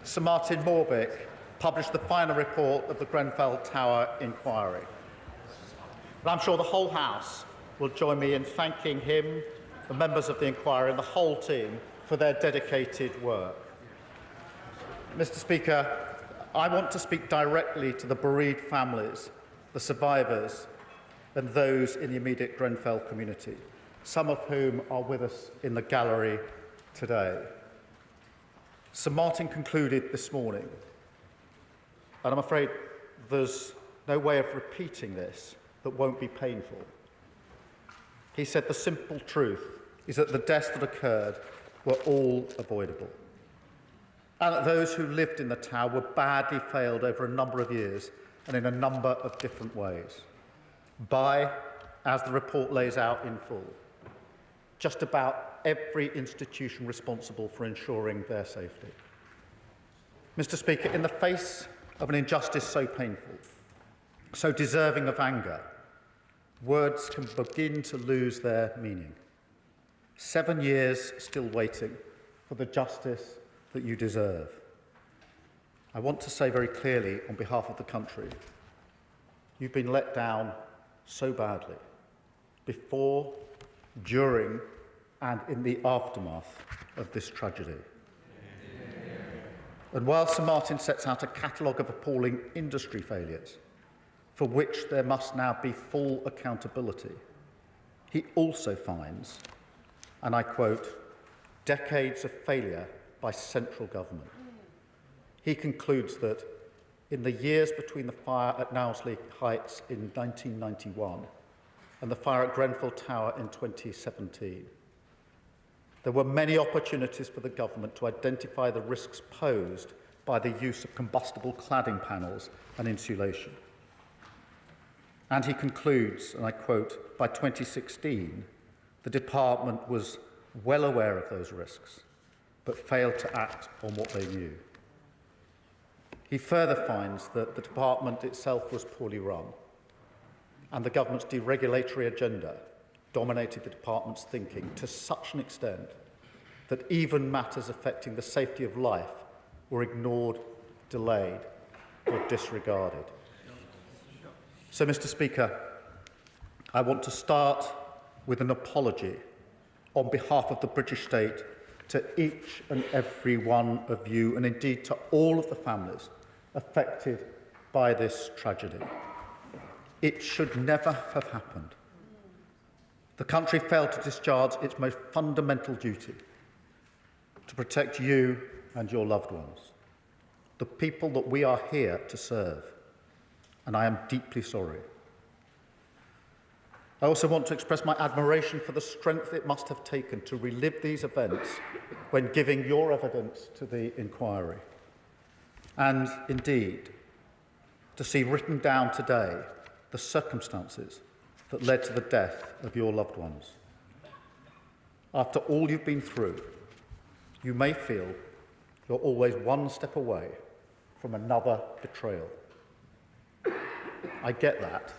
Sir Martin Morbick published the final report of the Grenfell Tower inquiry. And I'm sure the whole House will join me in thanking him, the members of the inquiry and the whole team for their dedicated work. Mr. Speaker, I want to speak directly to the bereaved families, the survivors and those in the immediate Grenfell community, some of whom are with us in the gallery today. Sir Martin concluded this morning, and I'm afraid there's no way of repeating this that won't be painful. He said the simple truth is that the deaths that occurred were all avoidable, and that those who lived in the tower were badly failed over a number of years and in a number of different ways. By, as the report lays out in full, just about every institution responsible for ensuring their safety. Mr. Speaker, in the face of an injustice so painful, so deserving of anger, words can begin to lose their meaning. 7 years still waiting for the justice that you deserve. I want to say very clearly on behalf of the country, you've been let down so badly, before, during, and in the aftermath of this tragedy. And while Sir Martin sets out a catalogue of appalling industry failures, for which there must now be full accountability, he also finds, and I quote, decades of failure by central government. He concludes that in the years between the fire at Knowsley Heights in 1991 and the fire at Grenfell Tower in 2017, there were many opportunities for the government to identify the risks posed by the use of combustible cladding panels and insulation. And he concludes, and I quote, by 2016, the department was well aware of those risks, but failed to act on what they knew. He further finds that the department itself was poorly run, and the government's deregulatory agenda dominated the department's thinking to such an extent that even matters affecting the safety of life were ignored, delayed, or disregarded. So, Mr. Speaker, I want to start with an apology on behalf of the British state to each and every one of you, and indeed to all of the families affected by this tragedy. It should never have happened. The country failed to discharge its most fundamental duty, to protect you and your loved ones, the people that we are here to serve, and I am deeply sorry. I also want to express my admiration for the strength it must have taken to relive these events when giving your evidence to the inquiry. And indeed, to see written down today the circumstances that led to the death of your loved ones. After all you've been through, you may feel you're always one step away from another betrayal. I get that,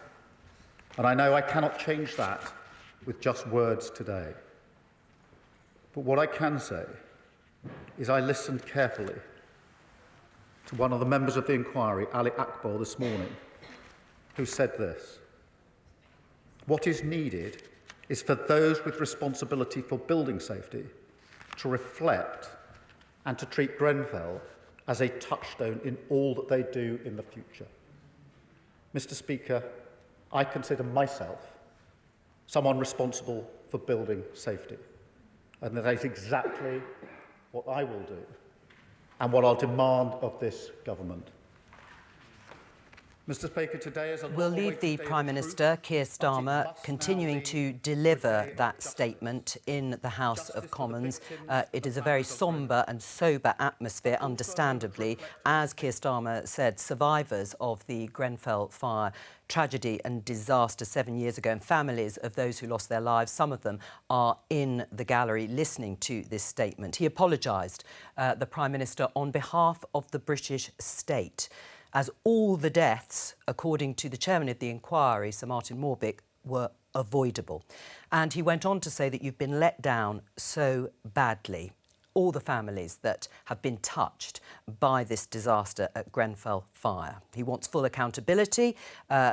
and I know I cannot change that with just words today. But what I can say is I listened carefully to one of the members of the inquiry, Ali Akbar, this morning, who said this: what is needed is for those with responsibility for building safety to reflect and to treat Grenfell as a touchstone in all that they do in the future. Mr. Speaker, I consider myself someone responsible for building safety, and that is exactly what I will do and what I'll demand of this government. Mr. Speaker, today is a We'll leave the Prime Minister, Keir Starmer, continuing to deliver that statement in the House of Commons. It is a very sombre and sober atmosphere, understandably. As Keir Starmer said, survivors of the Grenfell fire tragedy and disaster 7 years ago, and families of those who lost their lives, some of them are in the gallery listening to this statement. He apologised, the Prime Minister, on behalf of the British state, as all the deaths, according to the chairman of the inquiry, Sir Martin Morbick, were avoidable. And he went on to say that you've been let down so badly. All the families that have been touched by this disaster at Grenfell fire. He wants full accountability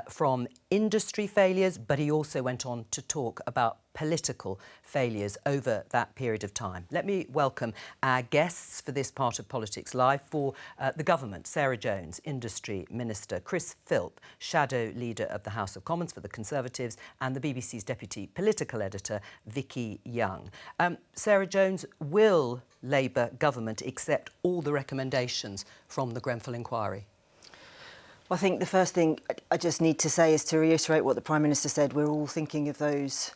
from industry failures, but he also went on to talk about political failures over that period of time. Let me welcome our guests for this part of Politics Live. For the government, Sarah Jones, Industry Minister, Chris Philp, Shadow Leader of the House of Commons for the Conservatives, and the BBC's Deputy Political Editor, Vicki Young. Sarah Jones, will Labour government accept all the recommendations from the Grenfell inquiry? I think the first thing I just need to say is to reiterate what the Prime Minister said. We're all thinking of those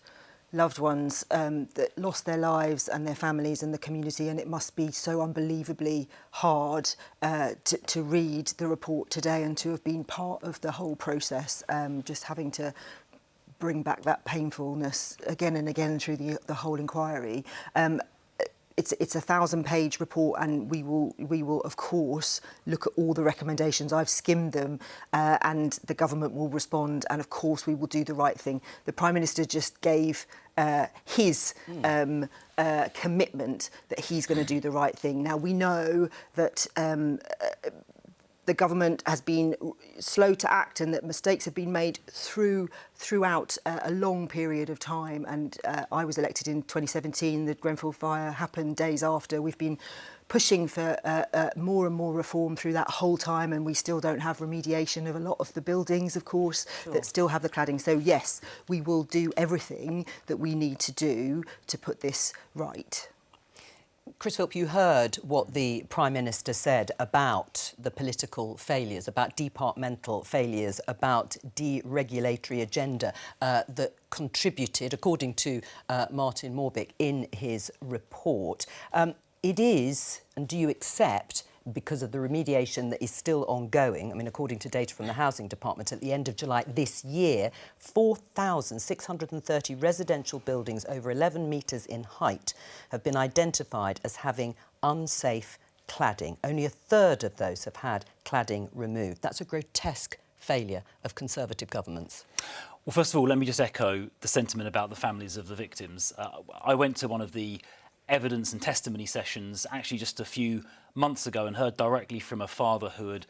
loved ones that lost their lives and their families and the community, and it must be so unbelievably hard to read the report today and to have been part of the whole process, just having to bring back that painfulness again and again through the whole inquiry. It's a 1,000-page report, and we will of course look at all the recommendations. I've skimmed them, and the government will respond, and of course we will do the right thing. The Prime Minister just gave his commitment that he's going to do the right thing. Now we know that the government has been slow to act and that mistakes have been made throughout a long period of time. And I was elected in 2017. The Grenfell fire happened days after. We've been pushing for more and more reform through that whole time, and we still don't have remediation of a lot of the buildings, of course, that still have the cladding. So yes, we will do everything that we need to do to put this right. Chris Philp, you heard what the Prime Minister said about the political failures, about departmental failures, about deregulatory agenda that contributed, according to Martin Morbick, in his report. It is, and do you accept, because of the remediation that is still ongoing, I mean, according to data from the Housing Department, at the end of July this year, 4,630 residential buildings over 11 metres in height have been identified as having unsafe cladding. Only a third of those have had cladding removed. That's a grotesque failure of Conservative governments. Well, first of all, let me just echo the sentiment about the families of the victims. I went to one of the evidence and testimony sessions actually just a few months ago and heard directly from a father who had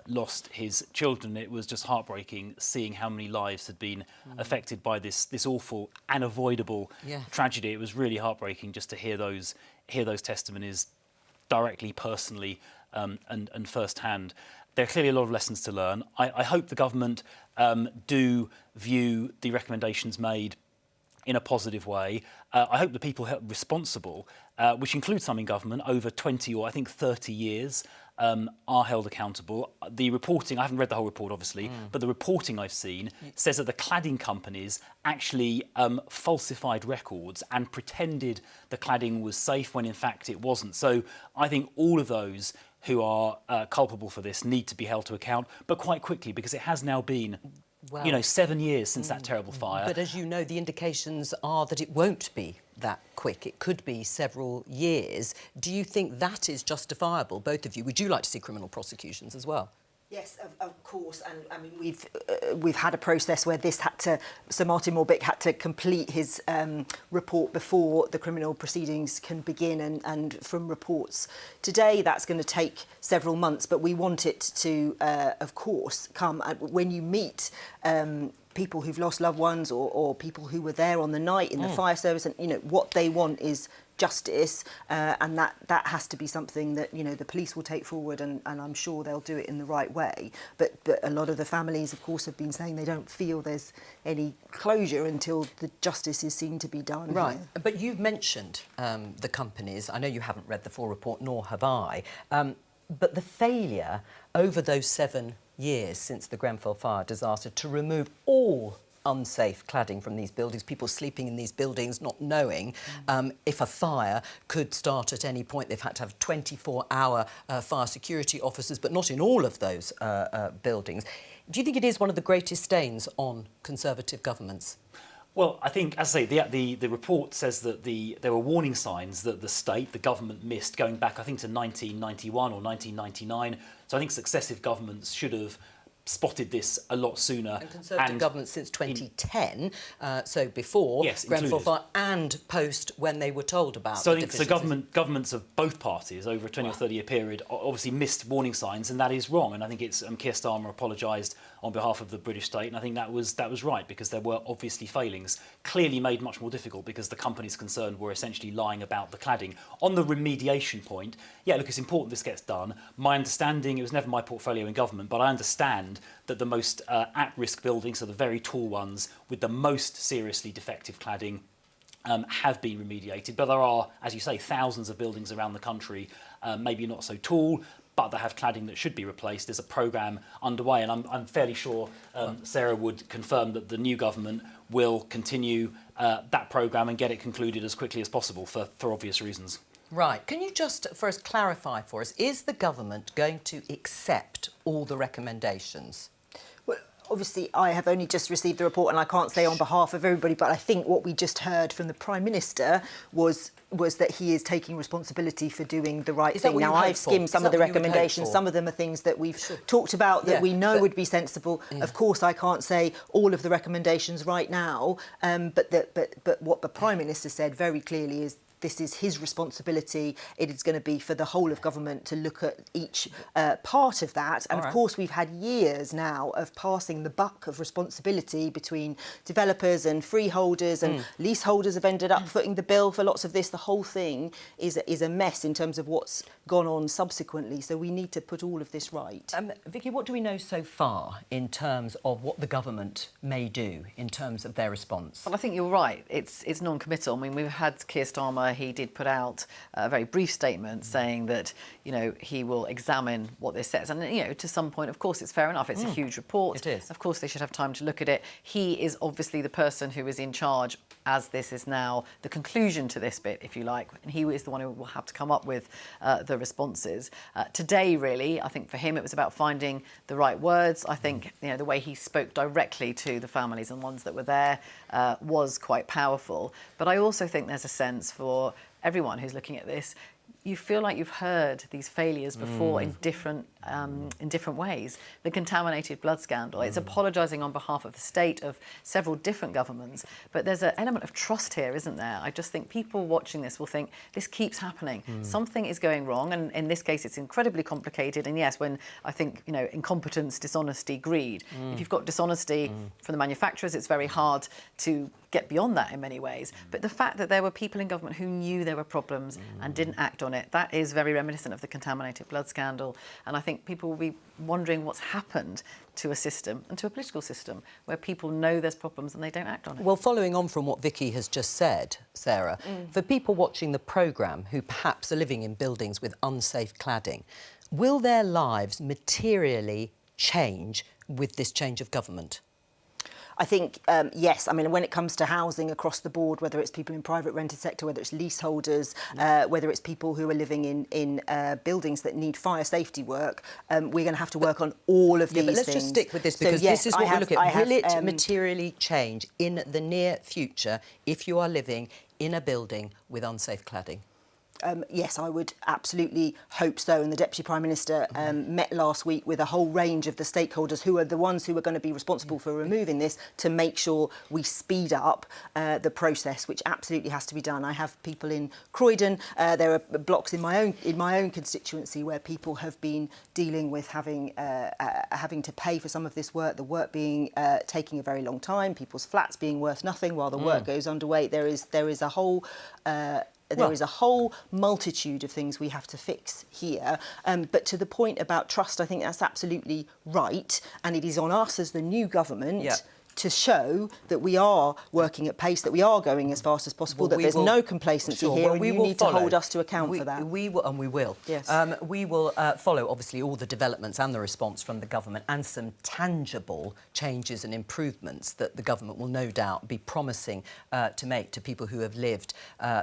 lost his children. It was just heartbreaking seeing how many lives had been affected by this awful, unavoidable tragedy. It was really heartbreaking just to hear those testimonies directly, personally, and firsthand. There are clearly a lot of lessons to learn. I hope the government do view the recommendations made in a positive way. I hope the people held responsible, which includes some in government, over 20 or I think 30 years, are held accountable. The reporting, I haven't read the whole report obviously, but the reporting I've seen says that the cladding companies actually falsified records and pretended the cladding was safe when in fact it wasn't. So I think all of those who are culpable for this need to be held to account, but quite quickly, because it has now been 7 years since that terrible fire. But as you know, the indications are that it won't be that quick. It could be several years. Do you think that is justifiable, both of you? Would you like to see criminal prosecutions as well? Yes, of course, and I mean we've had a process where this had to. Sir Martin Morbick had to complete his report before the criminal proceedings can begin, and from reports today that's going to take several months. But we want it to, of course, come when you meet people who've lost loved ones or people who were there on the night in the fire service, and what they want is justice, and that has to be something that, you know, the police will take forward, and I'm sure they'll do it in the right way. But a lot of the families, of course, have been saying they don't feel there's any closure until the justice is seen to be done. Right, but you've mentioned the companies. I know you haven't read the full report, nor have I. But the failure over those 7 years since the Grenfell fire disaster to remove all unsafe cladding from these buildings, people sleeping in these buildings not knowing if a fire could start at any point. They've had to have 24-hour fire security officers, but not in all of those buildings. Do you think it is one of the greatest stains on Conservative governments? Well, I think, as I say, the report says that there were warning signs that the government missed going back, I think, to 1991 or 1999. So I think successive governments should have spotted this a lot sooner. And Conservative governments since 2010, so before Grenfell fire and post when they were told about so I think governments of both parties over a 20 or 30 year period obviously missed warning signs, and that is wrong. And I think it's Keir Starmer apologised on behalf of the British state, and I think that was right, because there were obviously failings, clearly made much more difficult because the companies concerned were essentially lying about the cladding. On the remediation point, yeah, look, it's important this gets done. My understanding, it was never my portfolio in government, but I understand that the most at-risk buildings, so the very tall ones with the most seriously defective cladding, have been remediated. But there are, as you say, thousands of buildings around the country, maybe not so tall, but that have cladding that should be replaced. There's a programme underway, and I'm fairly sure Sarah would confirm that the new government will continue that programme and get it concluded as quickly as possible for obvious reasons. Right. Can you just first clarify for us, is the government going to accept all the recommendations? Well, obviously, I have only just received the report, and I can't say on behalf of everybody, but I think what we just heard from the Prime Minister was that he is taking responsibility for doing the right thing. Now, I've skimmed some of the recommendations. Some of them are things that we've talked about that we know would be sensible. Of course, I can't say all of the recommendations right now, but what the Prime Minister said very clearly is this is his responsibility. It is going to be for the whole of government to look at each part of that. And of course, we've had years now of passing the buck of responsibility between developers and freeholders, and leaseholders have ended up footing the bill for lots of this. The whole thing is a mess in terms of what's gone on subsequently. So we need to put all of this right. Vicki, what do we know so far in terms of what the government may do in terms of their response? Well, I think you're right. It's non-committal. I mean, we've had Keir Starmer. He did put out a very brief statement saying that, you know, he will examine what this says. And, you know, to some point, of course, it's fair enough. It's a huge report. It is. Of course, they should have time to look at it. He is obviously the person who is in charge, as this is now the conclusion to this bit, if you like. And he is the one who will have to come up with the responses. Today, really, I think for him, it was about finding the right words. I think, you know, the way he spoke directly to the families and ones that were there was quite powerful. But I also think there's a sense for everyone who's looking at this, you feel like you've heard these failures before in different ways. The contaminated blood scandal, it's apologising on behalf of the state, of several different governments, but there's an element of trust here, isn't there? I just think people watching this will think, this keeps happening. Something is going wrong, and in this case, it's incredibly complicated. And yes, when I think, you know, incompetence, dishonesty, greed, if you've got dishonesty from the manufacturers, it's very hard to get beyond that in many ways. But the fact that there were people in government who knew there were problems and didn't act on it, that is very reminiscent of the contaminated blood scandal. And I think people will be wondering what's happened to a system and to a political system where people know there's problems and they don't act on it. Well, following on from what Vicki has just said, Sarah, for people watching the programme who perhaps are living in buildings with unsafe cladding, will their lives materially change with this change of government? I think, yes. I mean, when it comes to housing across the board, whether it's people in private rented sector, whether it's leaseholders, whether it's people who are living in buildings that need fire safety work, we're going to have to work on all of these but let's things. just stick with this, because this is what we're looking at. Will it materially change in the near future if you are living in a building with unsafe cladding? Yes, I would absolutely hope so. And the Deputy Prime Minister met last week with a whole range of the stakeholders who are the ones who are going to be responsible for removing this, to make sure we speed up the process, which absolutely has to be done. I have people in Croydon. There are blocks in my own constituency where people have been dealing with having to pay for some of this work. The work being taking a very long time. People's flats being worth nothing while the work goes underway. There is a whole There is a whole multitude of things we have to fix here. But to the point about trust, I think that's absolutely right. And it is on us as the new government to show that we are working at pace, that we are going as fast as possible, that there's no complacency here, and you need to hold us to account for that. We will, and we will. Yes. We will follow, obviously, all the developments and the response from the government and some tangible changes and improvements that the government will no doubt be promising to make to people who have lived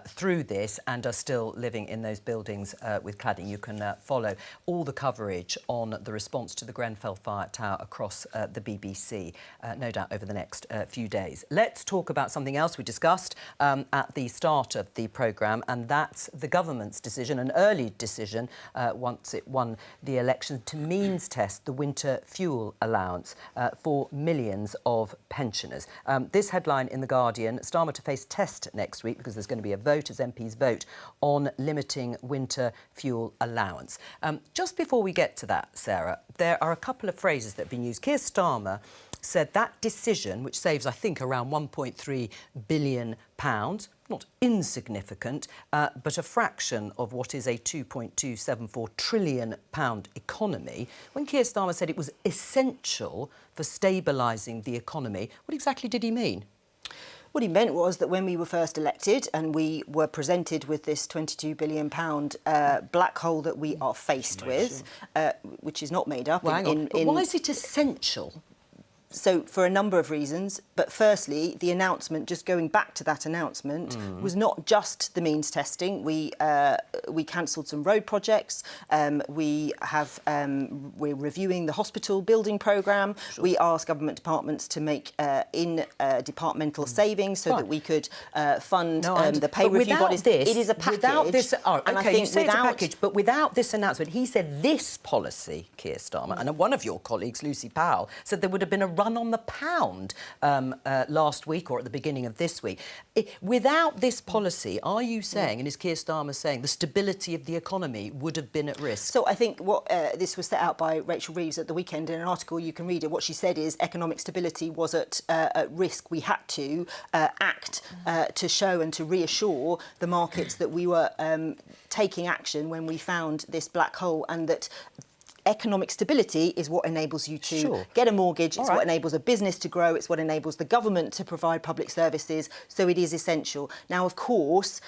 through this and are still living in those buildings with cladding. You can follow all the coverage on the response to the Grenfell Tower across the BBC, no doubt over the next few days. Let's talk about something else we discussed at the start of the programme, and that's the government's decision, an early decision, once it won the election, to means test the winter fuel allowance for millions of pensioners. This headline in The Guardian: Starmer to face test next week because there's going to be a vote, as MPs vote, on limiting winter fuel allowance. Just before we get to that, Sarah, there are a couple of phrases that have been used. Keir Starmer said that decision, which saves, I think, around £1.3 billion, not insignificant, but a fraction of what is a £2.274 trillion economy. When Keir Starmer said it was essential for stabilising the economy, what exactly did he mean? What he meant was that when we were first elected and we were presented with this £22 billion black hole that we are faced with, which is not made up. Well, hang on. But why is it essential? So, for a number of reasons, but firstly, the announcement, just going back to that announcement, was not just the means testing. We cancelled some road projects. We're reviewing the hospital building programme. Sure. We asked government departments to make departmental savings so that we could fund the pay review bodies. It is a package. Without this, and OK, you say it's a package, but without this announcement, he said this policy, Keir Starmer, and one of your colleagues, Lucy Powell, said there would have been a run on the pound last week or at the beginning of this week. Without this policy, are you saying, and is Keir Starmer saying, the stability of the economy would have been at risk? So I think what this was set out by Rachel Reeves at the weekend in an article, you can read it. What she said is economic stability was at risk. We had to act to show and to reassure the markets that we were taking action when we found this black hole, and that economic stability is what enables you to get a mortgage, it's what enables a business to grow, it's what enables the government to provide public services, so it is essential. Now, of course,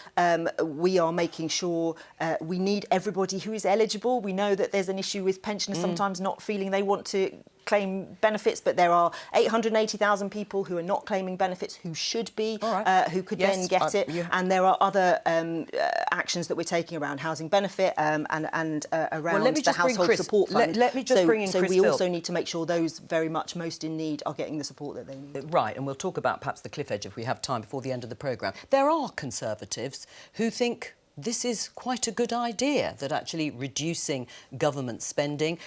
we are making sure we need everybody who is eligible. We know that there's an issue with pensioners sometimes not feeling they want to claim benefits, but there are 880,000 people who are not claiming benefits who should be, who could then get it. And there are other actions that we're taking around housing benefit and around the household support fund. Let me just bring in Chris we also need to make sure those very much most in need are getting the support that they need. Right, and we'll talk about perhaps the cliff edge if we have time before the end of the programme. There are Conservatives who think this is quite a good idea, that actually reducing government spending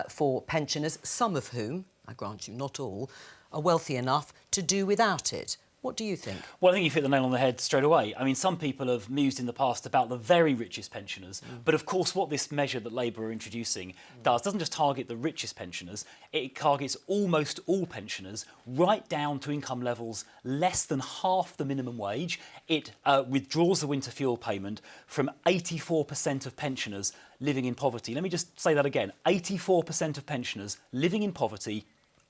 for pensioners, some of whom, I grant you not all, are wealthy enough to do without it. What do you think? Well, I think you've hit the nail on the head straight away. I mean, some people have mused in the past about the very richest pensioners, but of course what this measure that Labour are introducing doesn't just target the richest pensioners, it targets almost all pensioners right down to income levels less than half the minimum wage. It withdraws the winter fuel payment from 84% of pensioners living in poverty. Let me just say that again. 84% of pensioners living in poverty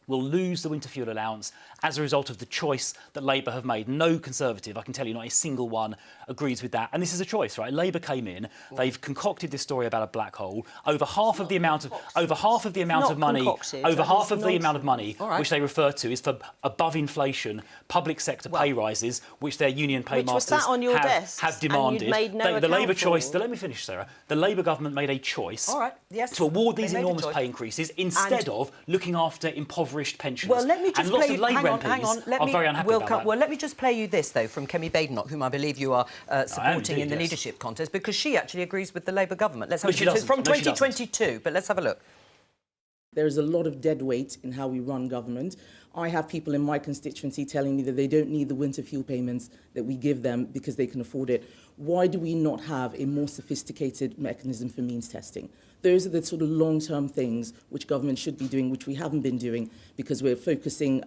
will lose the winter fuel allowance as a result of the choice that Labour have made. No Conservative, I can tell you, not a single one agrees with that. And this is a choice, right? Labour came in, they've concocted this story about a black hole. Over half of the amount of money which they refer to is for above inflation public sector pay rises, which their union paymasters have demanded. The Labour choice. Let me finish, Sarah. The Labour government made a choice to award these enormous pay increases instead of looking after impoverished pensioners. Well, let me just and lots of Labour MPs are very unhappy about that. Well, let me just play you this, though, from Kemi Badenoch, whom I believe you are supporting in the leadership contest, because she actually agrees with the Labour government. Let's have it from 2022, but let's have a look. There is a lot of dead weight in how we run government. I have people in my constituency telling me that they don't need the winter fuel payments that we give them because they can afford it. Why do we not have a more sophisticated mechanism for means testing? Those are the sort of long-term things which government should be doing, which we haven't been doing because we're focusing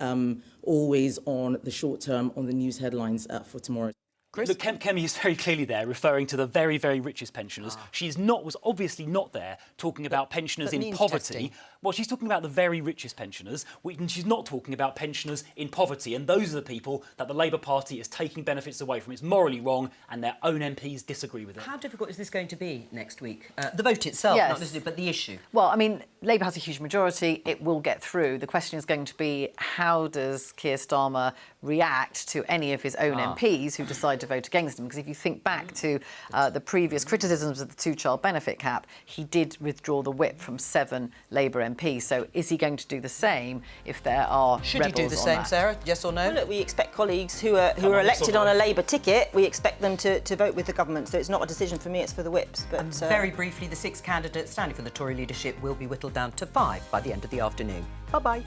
always on the short term, on the news headlines for tomorrow. Chris? Look, Kemi is very clearly there referring to the very, very richest pensioners. She was obviously not there talking about pensioners in poverty. Testing. Well, she's talking about the very richest pensioners, and she's not talking about pensioners in poverty. And those are the people that the Labour Party is taking benefits away from. It's morally wrong, and their own MPs disagree with it. How difficult is this going to be next week? The vote itself, Yes. not necessarily, but the issue. Well, I mean, Labour has a huge majority. It will get through. The question is going to be, how does Keir Starmer react to any of his own MPs who decide to vote against him? Because if you think back to the previous criticisms of the two-child benefit cap, he did withdraw the whip from 7 Labour MPs. So is he going to do the same if there are Should he do the on same, that? Sarah? Yes or no? Well, look, we expect colleagues who are elected on a Labour ticket, we expect them to vote with the government. So it's not a decision for me, it's for the whips. But Very briefly, the 6 candidates standing for the Tory leadership will be whittled down to 5 by the end of the afternoon. Bye-bye.